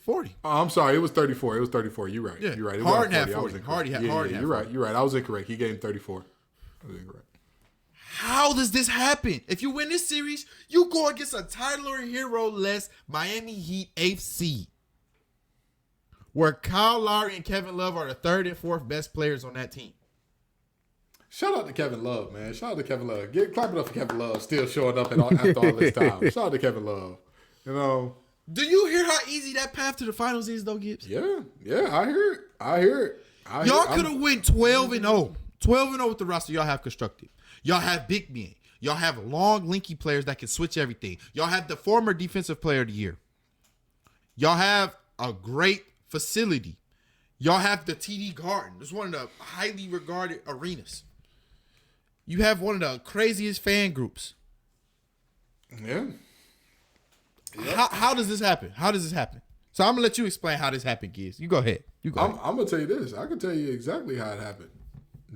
40. Oh, I'm sorry. It was 34. It was 34. You're right. Yeah. You're right. It Harden wasn't had 40. Harden had You're 40. right. You're right. I was incorrect. He gave him 34. I was incorrect. How does this happen? If you win this series, you go against a Tyler Hero-less Miami Heat 8th seed, where Kyle Lowry and Kevin Love are the 3rd and 4th best players on that team. Shout out to Kevin Love, man. Shout out to Kevin Love. Clap it up for Kevin Love still showing up after all this time. Shout out to Kevin Love. You know. Do you hear how easy that path to the finals is, though, Gibbs? Yeah, I hear it. Y'all could have went 12-0. 12-0 with the roster y'all have constructed. Y'all have big men. Y'all have long, lanky players that can switch everything. Y'all have the former defensive player of the year. Y'all have a great facility. Y'all have the TD Garden. It's one of the highly regarded arenas. You have one of the craziest fan groups. Yeah. How does this happen? How does this happen? So I'm going to let you explain how this happened, Gibbs. You go ahead. I'm going to tell you this. I can tell you exactly how it happened.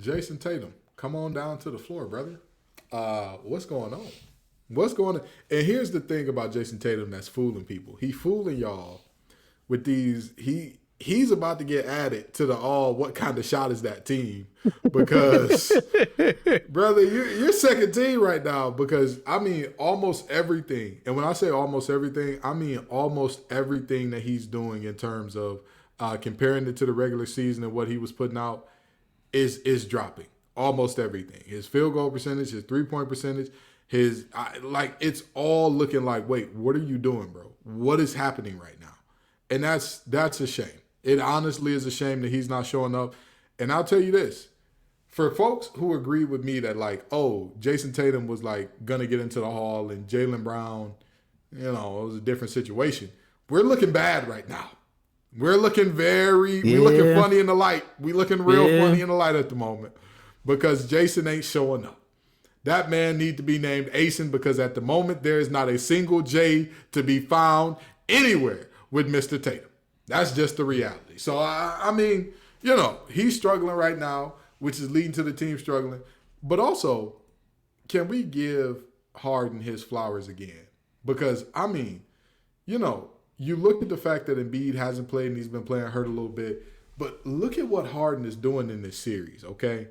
Jason Tatum, come on down to the floor, brother. What's going on? What's going on? And here's the thing about Jason Tatum that's fooling people. He fooling y'all with these. He's about to get added to the what kind of shot is that team? Because, brother, you're second team right now because, I mean, almost everything. And when I say almost everything, I mean almost everything that he's doing in terms of comparing it to the regular season and what he was putting out is dropping. Almost everything. His field goal percentage, his 3-point percentage, it's all looking like, wait, what are you doing, bro? What is happening right now? And that's a shame. It honestly is a shame that he's not showing up. And I'll tell you this, for folks who agree with me that Jason Tatum was gonna get into the Hall and Jaylen Brown, it was a different situation. We're looking bad right now. We're looking we're looking funny in the light. We looking real funny in the light at the moment because Jason ain't showing up. That man need to be named Asen because at the moment there is not a single J to be found anywhere with Mr. Tatum. That's just the reality. So, I mean, he's struggling right now, which is leading to the team struggling. But also, can we give Harden his flowers again? Because, I mean, you look at the fact that Embiid hasn't played and he's been playing hurt a little bit. But look at what Harden is doing in this series, okay?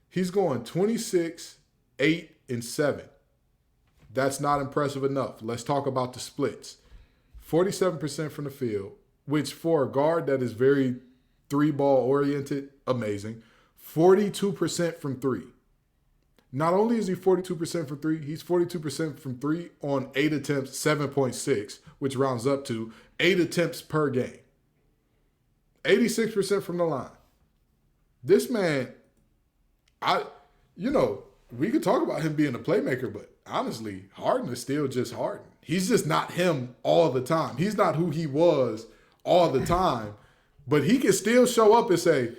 He's going 26, 8, and 7. That's not impressive enough. Let's talk about the splits. 47% from the field, which for a guard that is very 3-ball oriented, amazing. 42% from 3. Not only is he 42% from 3, he's 42% from 3 on 8 attempts, 7.6, which rounds up to 8 attempts per game. 86% from the line. This man, we could talk about him being a playmaker, but honestly, Harden is still just Harden. He's just not him all the time. He's not who he was all the time, but he can still show up and say,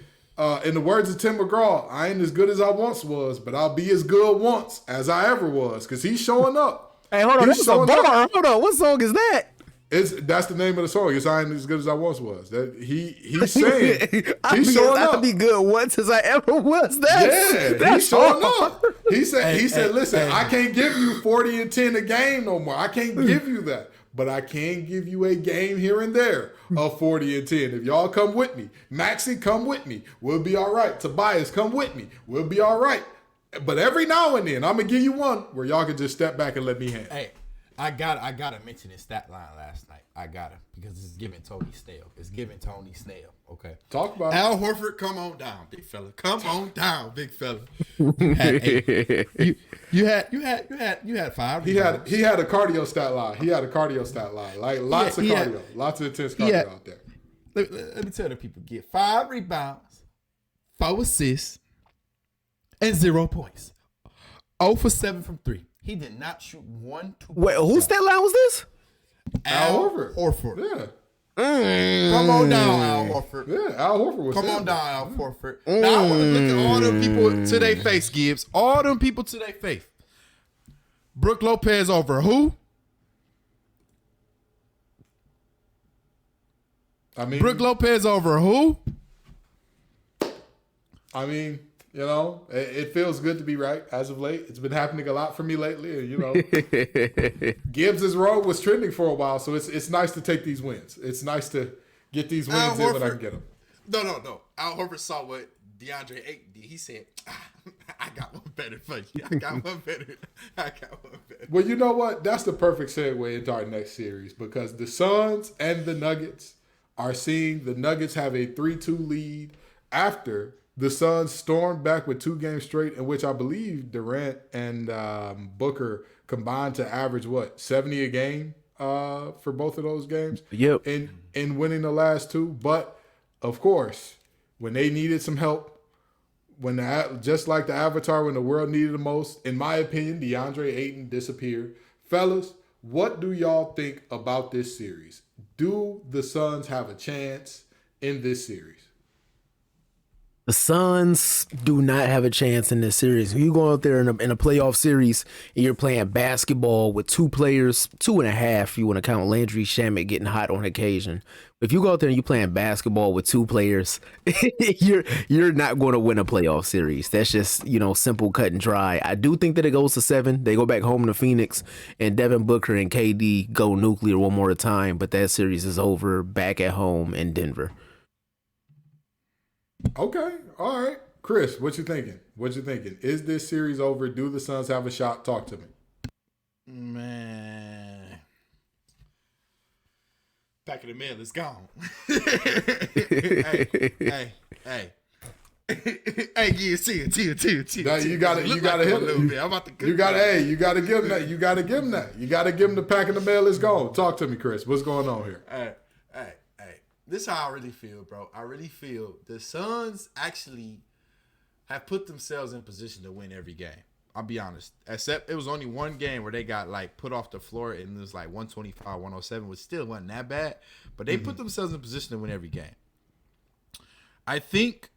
in the words of Tim McGraw, I ain't as good as I once was, but I'll be as good once as I ever was, because he's showing up. Hey, hold on, that's a bar. Hold on, what song is that? That's the name of the song. It's I ain't as good as I once was. That he's saying he's showing up. I'll be good once as I ever was. That's he's showing up. He said, hey, listen, I can't give you 40 and 10 a game no more. I can't give you that. But I can give you a game here and there of 40 and 10. If y'all come with me, Maxie, come with me. We'll be all right. Tobias, come with me. We'll be all right. But every now and then, I'm going to give you one where y'all can just step back and let me handle. I gotta mention his stat line last night. I gotta, because it's giving Tony Snell. It's giving Tony Snell. Okay. Talk about Al Horford, come on down, big fella. Come on down, big fella. You had 8. You had 5. He had a cardio stat line. He had a cardio stat line. Like lots of cardio. Lots of intense cardio out there. Let me tell the people, get 5 rebounds, 4 assists, and 0 points. 0 for 7 from 3. He did not shoot 1, 2. Wait, whose stat line was this? Al Horford. Yeah. Come on down, Al Horford. Yeah, Al Horford was Come on down, Al Horford. Now I want to look at all them people to their face, Gibbs. All them people to their face. Brook Lopez over who? I mean, Brook Lopez over who? I mean, you know, it feels good to be right as of late. It's been happening a lot for me lately. You know, Gibbs' road was trending for a while, so it's nice to take these wins. It's nice to get these wins in when I can get them. No. Al Horford saw what DeAndre Ayton did. He said, I got one better for you. I got one better. Well, you know what? That's the perfect segue into our next series, because the Suns and the Nuggets are seeing the Nuggets have a 3-2 lead after the Suns stormed back with 2 games straight, in which I believe Durant and Booker combined to average, 70 a game for both of those games? Yep. In winning the last 2. But, of course, when they needed some help, just like the Avatar, when the world needed the most, in my opinion, DeAndre Ayton disappeared. Fellas, what do y'all think about this series? Do the Suns have a chance in this series? The Suns do not have a chance in this series. When you go out there in a playoff series and you're playing basketball with 2 players, 2.5, if you want to count Landry Shamet getting hot on occasion. If you go out there and you're playing basketball with 2 players, you're not going to win a playoff series. That's just, simple, cut and dry. I do think that it goes to 7. They go back home to Phoenix, and Devin Booker and KD go nuclear one more time, but that series is over back at home in Denver. Okay, all right. Chris, what you thinking? Is this series over? Do the Suns have a shot? Talk to me. Man. Back of the mail is gone. Hey. Yeah, chill. Now, you gotta hit it. I'm about to you gotta give him that. You gotta give him the pack of the mail is gone. Talk to me, Chris. What's going on here? Hey. This is how I really feel, bro. I really feel the Suns actually have put themselves in position to win every game. I'll be honest. Except it was only one game where they got put off the floor and it was 125-107, which still wasn't that bad. But they put themselves in position to win every game. I think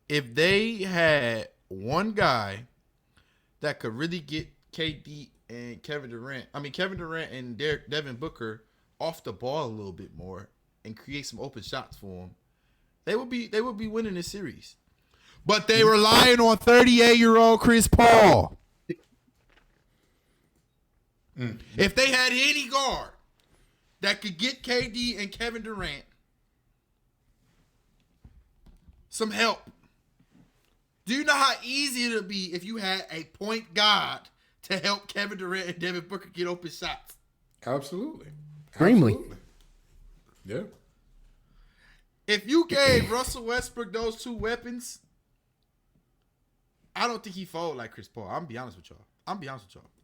if they had one guy that could really get KD and Kevin Durant and Devin Booker off the ball a little bit more and create some open shots for them, they would be winning this series. But they relying on 38-year-old Chris Paul. If they had any guard that could get KD and Kevin Durant some help, do you know how easy it would be if you had a point guard to help Kevin Durant and Devin Booker get open shots? Absolutely. Extremely. Yeah. If you gave Russell Westbrook those 2 weapons, I don't think he fold like Chris Paul. I'm gonna be honest with y'all. I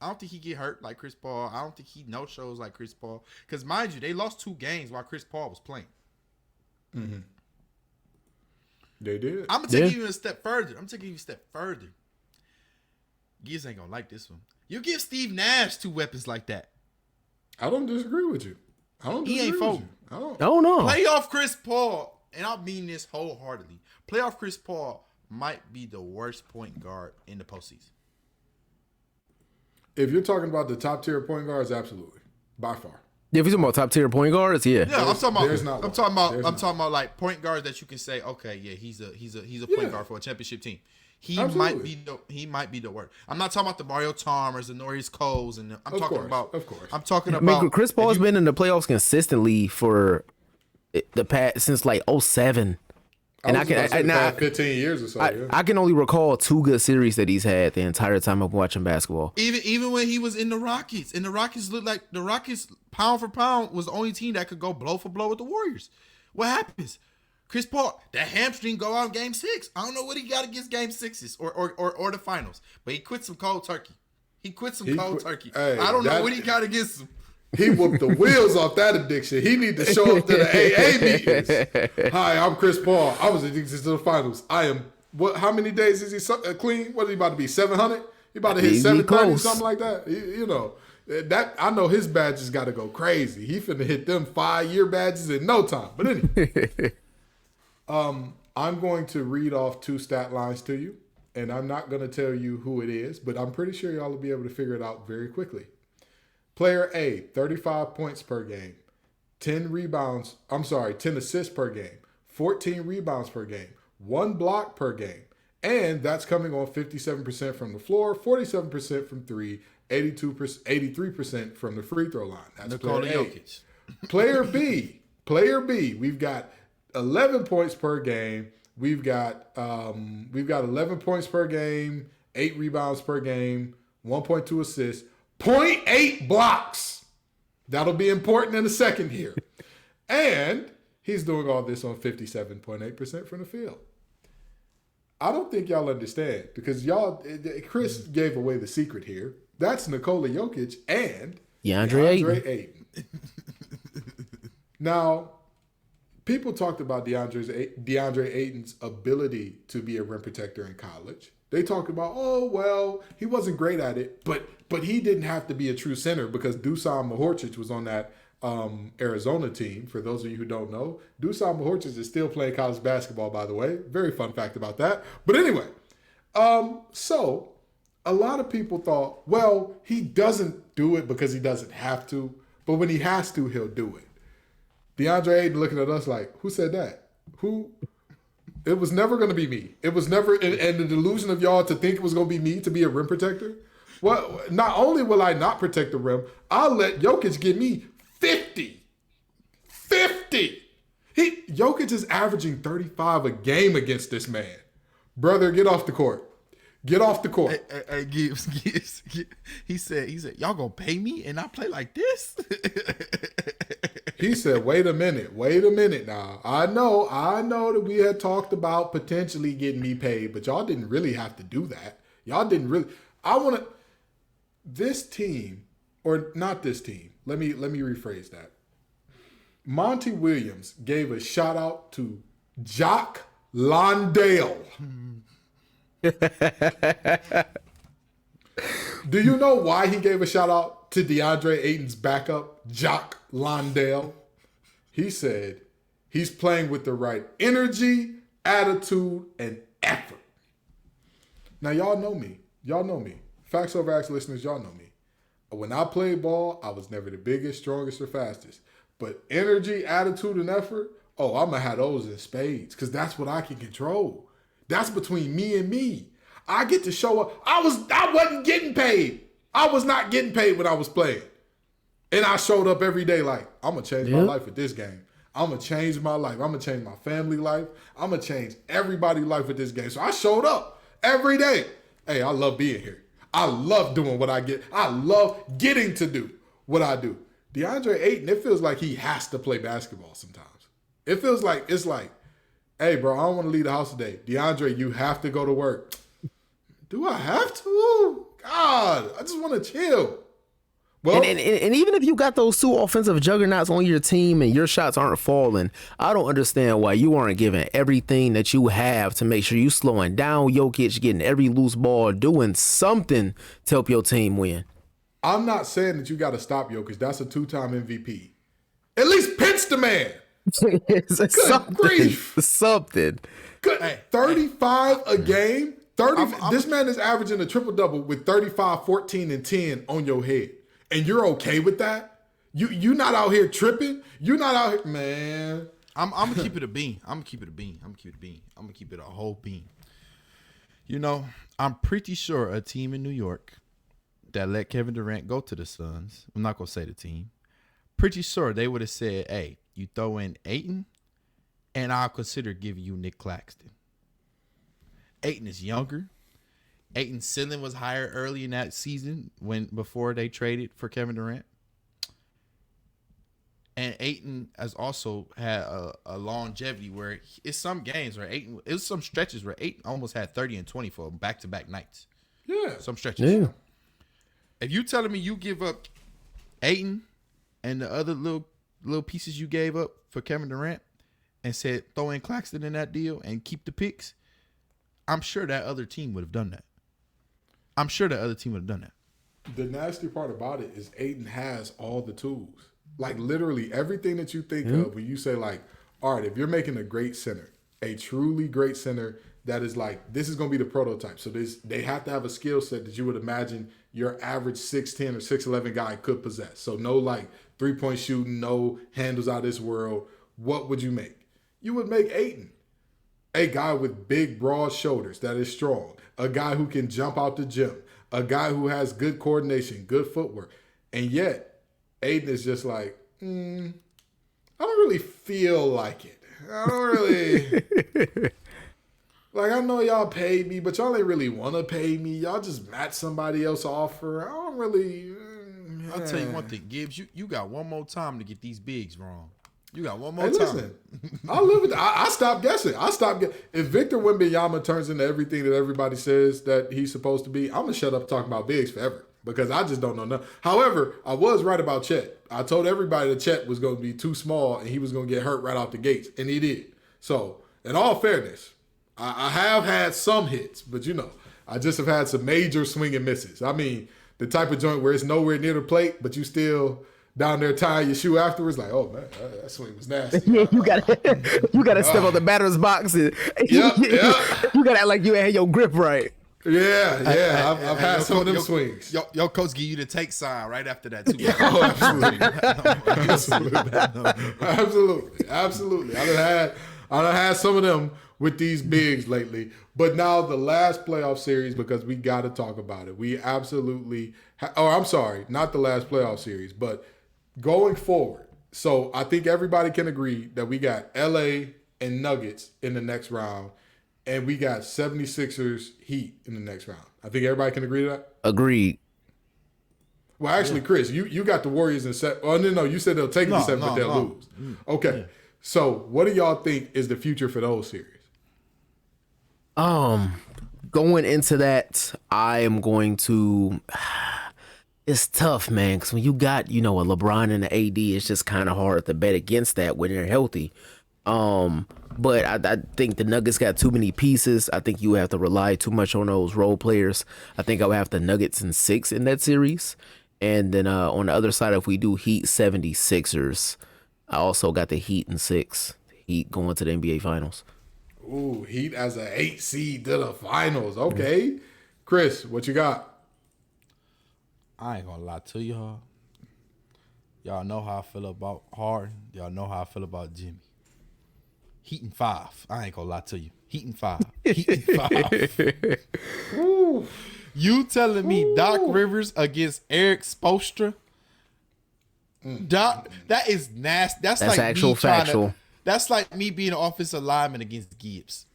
don't think he get hurt like Chris Paul. I don't think he no-shows like Chris Paul. Because mind you, they lost 2 games while Chris Paul was playing. Mm-hmm. They did. I'm gonna take you a step further. Gibbs ain't gonna like this one. You give Steve Nash 2 weapons like that. I don't disagree with you. He ain't folding. I don't know. Playoff Chris Paul, and I mean this wholeheartedly. Playoff Chris Paul might be the worst point guard in the postseason. If you're talking about the top tier point guards, absolutely, by far. Yeah, if you're talking about top tier point guards, yeah. Yeah, I'm talking about not. Point guards that you can say, okay, yeah, he's a point guard for a championship team. He Absolutely. might be the worst. I'm not talking about the Mario Chalmers, the Norris Coles, and Of course. I mean, Chris Paul's been in the playoffs consistently for the past since 07. And I can the past 15 years or so. Yeah. I can only recall 2 good series that he's had the entire time of watching basketball. Even when he was in the Rockets, and the Rockets looked like the Rockets pound for pound was the only team that could go blow for blow with the Warriors. What happens? Chris Paul, that hamstring go out in Game 6. I don't know what he got against Game 6s or the finals, but he quit some cold turkey. Turkey. Hey, I don't know what he got against him. He whooped the wheels off that addiction. He need to show up to the AA meetings. Hi, I'm Chris Paul. I was addicted to the finals. I am. What? How many days is he clean? What is he about to be? 700? He about to hit 730, something like that. You know that. I know his badges got to go crazy. He finna hit them 5-year badges in no time. But anyway, I'm going to read off 2 stat lines to you, and I'm not going to tell you who it is, but I'm pretty sure y'all will be able to figure it out very quickly. Player A, 35 points per game, 10 assists per game, 14 rebounds per game, 1 block per game. And that's coming on 57% from the floor, 47% from 3, 83% from the free throw line. That's Nikola player A. Jokic. Player B, we've got 11 points per game. We've got 11 points per game, 8 rebounds per game, 1.2 assists, 0.8 blocks. That'll be important in a second here. And he's doing all this on 57.8% from the field. I don't think y'all understand because Chris gave away the secret here. That's Nikola Jokic and DeAndre Ayton. Now, people talked about DeAndre Ayton's ability to be a rim protector in college. They talked about, oh, well, he wasn't great at it, but he didn't have to be a true center because Dusan Mahorcic was on that Arizona team. For those of you who don't know, Dusan Mahorcic is still playing college basketball, by the way. Very fun fact about that. But anyway, so a lot of people thought, well, he doesn't do it because he doesn't have to, but when he has to, he'll do it. DeAndre Ayton looking at us like, who said that? Who? It was never going to be me. It was never, and the delusion of y'all to think it was going to be me to be a rim protector. Well, not only will I not protect the rim, I'll let Jokic give me 50. 50. Jokic is averaging 35 a game against this man. Brother, get off the court. Get off the court. Hey, Gibbs. He said, y'all gonna pay me and I play like this? He said, wait a minute now. I know that we had talked about potentially getting me paid, but y'all didn't really have to do that. Y'all didn't really. This team, or not this team. Let me rephrase that. Monty Williams gave a shout out to Jock Landale. Do you know why he gave a shout out to DeAndre Ayton's backup, Jock Landale? He said he's playing with the right energy, attitude, and effort. Now, y'all know me. Facts Over Acts listeners, y'all know me. When I played ball, I was never the biggest, strongest, or fastest. But energy, attitude, and effort, I'm going to have those in spades because that's what I can control. That's between me and me. I get to show up. I wasn't getting paid. I was not getting paid when I was playing. And I showed up every day like, I'm going to change my life with this game. I'm going to change my life. I'm going to change my family life. I'm going to change everybody's life with this game. So I showed up every day. Hey, I love being here. I love doing what I get. I love getting to do what I do. DeAndre Ayton, it feels like he has to play basketball sometimes. It feels like, it's like, hey, bro, I don't want to leave the house today. DeAndre, you have to go to work. Do I have to? God, I just want to chill. Well, and even if you got those 2 offensive juggernauts on your team and your shots aren't falling, I don't understand why you aren't giving everything that you have to make sure you slowing down Jokic, getting every loose ball, doing something to help your team win. I'm not saying that you got to stop Jokic. That's a 2-time MVP. At least pinch the man. Good grief. Something. Good. 35 a game. This man is averaging a triple-double with 35, 14, and 10 on your head. And you're okay with that? You not out here tripping? You not out here, man. I'm gonna keep it a bean. I'm gonna keep it a whole bean. You know, I'm pretty sure a team in New York that let Kevin Durant go to the Suns, I'm not gonna say the team, pretty sure they would have said, hey, you throw in Ayton and I'll consider giving you Nick Claxton. Ayton is younger. Ayton's ceiling was higher early in that season before they traded for Kevin Durant. And Ayton has also had a longevity where it's some games where Ayton, it was some stretches where Ayton almost had 30 and 20 for back-to-back nights. Yeah. Some stretches. Yeah. If you telling me you give up Ayton and the other little pieces you gave up for Kevin Durant and said throw in Claxton in that deal and keep the picks, I'm sure that other team would have done that. The nasty part about it is Ayton has all the tools. Like literally everything that you think of when you say like, all right, if you're making a great center, a truly great center that is like, this is going to be the prototype. So they have to have a skill set that you would imagine your average 6'10 or 6'11 guy could possess. So no like 3-point shooting, no handles out of this world. What would you make? You would make Ayton. A guy with big, broad shoulders that is strong. A guy who can jump out the gym. A guy who has good coordination, good footwork. And yet, Ayton is just like, I don't really feel like it. I don't really... like, I know y'all paid me, but y'all ain't really want to pay me. Y'all just match somebody else's offer. I don't really... I'll tell you one thing, Gibbs, you got one more time to get these bigs wrong. You got one more Hey, time. listen, I'll live with that. I stopped guessing. If Victor Wembanyama turns into everything that everybody says that he's supposed to be, I'm going to shut up talking about bigs forever because I just don't know nothing. However, I was right about Chet. I told everybody that Chet was going to be too small and he was going to get hurt right out the gates, and he did. So, in all fairness, I have had some hits, but I just have had some major swing and misses. I mean, the type of joint where it's nowhere near the plate, but you still... down there tying your shoe afterwards, like, oh man, that swing was nasty. Yeah, you gotta step on the batter's box and Yep. you gotta act like you had your grip right. Yeah. I've had some of them swings. Your coach give you the take sign right after that too. Oh, absolutely. I done had some of them with these bigs lately. But now the last playoff series, because we got to talk about it. We absolutely, I'm sorry, not the last playoff series, but going forward. So I think everybody can agree that we got LA and Nuggets in the next round, and we got 76ers Heat in the next round. I think everybody can agree to that. Agreed. Well, actually, Chris, you got the Warriors in set. Oh, no, you said they'll take it to seven, but they'll lose. Okay. Yeah. So what do y'all think is the future for those series? Going into that, I am going to... It's tough, man, because when you got, a LeBron and an AD, it's just kind of hard to bet against that when they're healthy. But I think the Nuggets got too many pieces. I think you have to rely too much on those role players. I think I would have the Nuggets in 6 in that series. And then on the other side, if we do Heat 76ers, I also got the Heat in 6. Heat going to the NBA Finals. Ooh, Heat as an 8 seed to the finals. Okay. Chris, what you got? I ain't gonna lie to y'all. Y'all know how I feel about Harden. Y'all know how I feel about Jimmy. Heat in 5. I ain't gonna lie to you. Heat in 5. Heat in 5. Ooh. You telling me Doc Rivers against Eric Spoelstra? Doc, that is nasty. That's like actual factual. That's like me being an offensive lineman against Gibbs.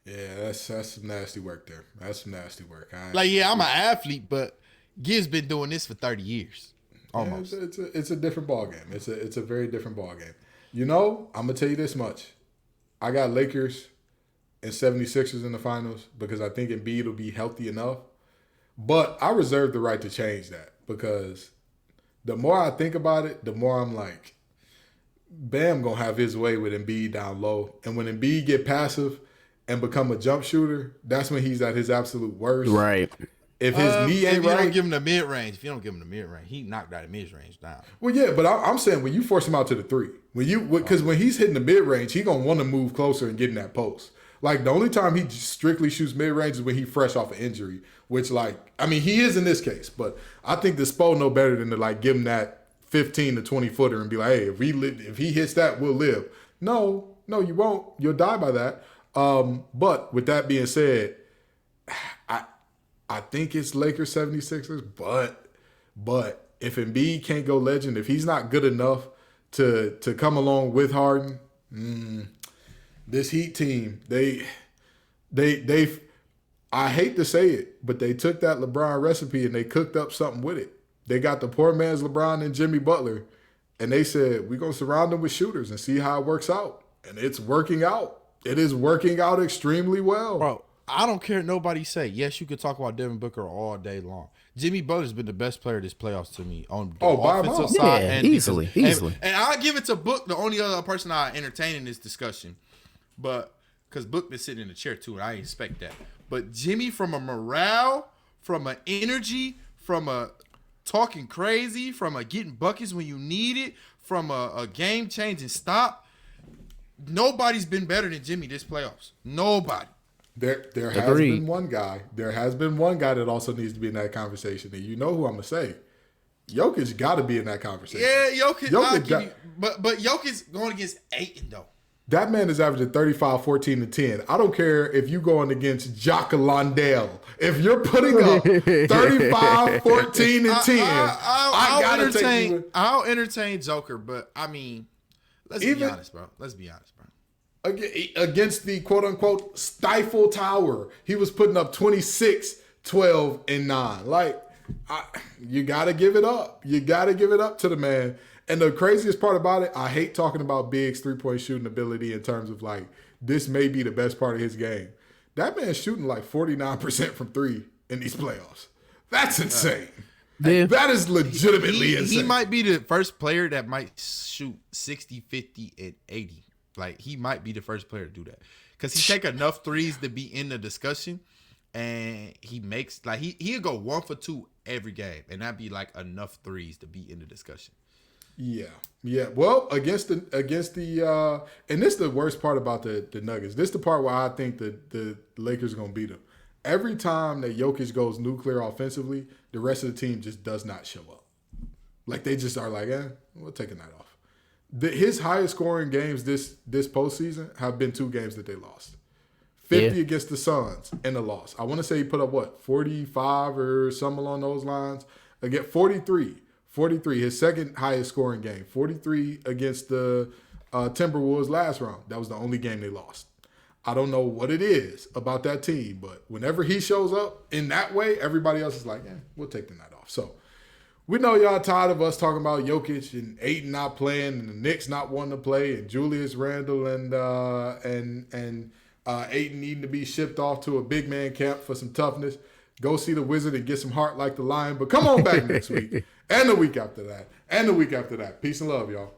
Yeah, that's some nasty work there. That's some nasty work. I'm an athlete, but Gibbs been doing this for 30 years. Almost. Yeah, it's a different ball game. It's a very different ball game. I'm gonna tell you this much. I got Lakers and 76ers in the finals because I think Embiid will be healthy enough. But I reserve the right to change that because the more I think about it, the more I'm like, Bam gonna have his way with Embiid down low. And when Embiid get passive and become a jump shooter, that's when he's at his absolute worst. Right. If his knee ain't if you right, don't give him the mid range. If you don't give him the mid range, he knocked out the mid range down. Well, yeah, but I'm saying when you force him out to the 3, because when he's hitting the mid range, he gonna want to move closer and get in that post. Like the only time he strictly shoots mid range is when he fresh off an injury, which he is in this case. But I think the Spo know better than to give him that 15 to 20 footer and be like, hey, if he hits that, we'll live. No, you won't. You'll die by that. But with that being said, I think it's Lakers 76ers, but if Embiid can't go legend, if he's not good enough to come along with Harden, this Heat team, they I hate to say it, but they took that LeBron recipe and they cooked up something with it. They got the poor man's LeBron and Jimmy Butler, and they said, we're going to surround them with shooters and see how it works out. And it's working out. It is working out extremely well. Bro, I don't care what nobody say. Yes, you could talk about Devin Booker all day long. Jimmy Butler's been the best player this playoffs to me on the offensive side. Yeah, and easily. And I'll give it to Book, the only other person I entertain in this discussion. But because Book been sitting in the chair too, and I expect that. But Jimmy, from a morale, from an energy, from a talking crazy, from a getting buckets when you need it, from a game-changing stop, nobody's been better than Jimmy this playoffs. Nobody. There has been one guy. There has been one guy that also needs to be in that conversation. And you know who I'm gonna say. Jokic got to be in that conversation. Yeah, Jokic. But Jokic going against Ayton though. That man is averaging 35, 14, and 10. I don't care if you going against Jock Landale. If you're putting up 35, 14, and 10, I gotta take you. I'll entertain Joker, but I mean, let's be honest, bro. Against the quote-unquote Stifle Tower, he was putting up 26, 12, and 9. Like, you got to give it up. You got to give it up to the man. And the craziest part about it, I hate talking about Big's three-point shooting ability in terms of, like, this may be the best part of his game. That man's shooting like 49% from three in these playoffs. That's insane. Yeah. That is legitimately insane. He might be the first player that might shoot 60, 50, and 80. Like, he might be the first player to do that. Because he take enough threes to be in the discussion. And he makes, like, he'll go 1 for 2 every game. And that'd be, like, enough threes to be in the discussion. Yeah. Well, against the and this is the worst part about the Nuggets. This is the part where I think the Lakers are going to beat them. Every time that Jokic goes nuclear offensively, the rest of the team just does not show up. Like, they just are like, we'll take a night off. His highest scoring games this postseason have been 2 games that they lost. 50 against the Suns and a loss. I want to say he put up, 45 or something along those lines. Again, 43, his second highest scoring game. 43 against the Timberwolves last round. That was the only game they lost. I don't know what it is about that team, but whenever he shows up in that way, everybody else is like, we'll take the night off. So we know y'all tired of us talking about Jokic and Ayton not playing and the Knicks not wanting to play and Julius Randle and Ayton needing to be shipped off to a big man camp for some toughness. Go see the Wizard and get some heart like the Lion. But come on back next week and the week after that and the week after that. Peace and love, y'all.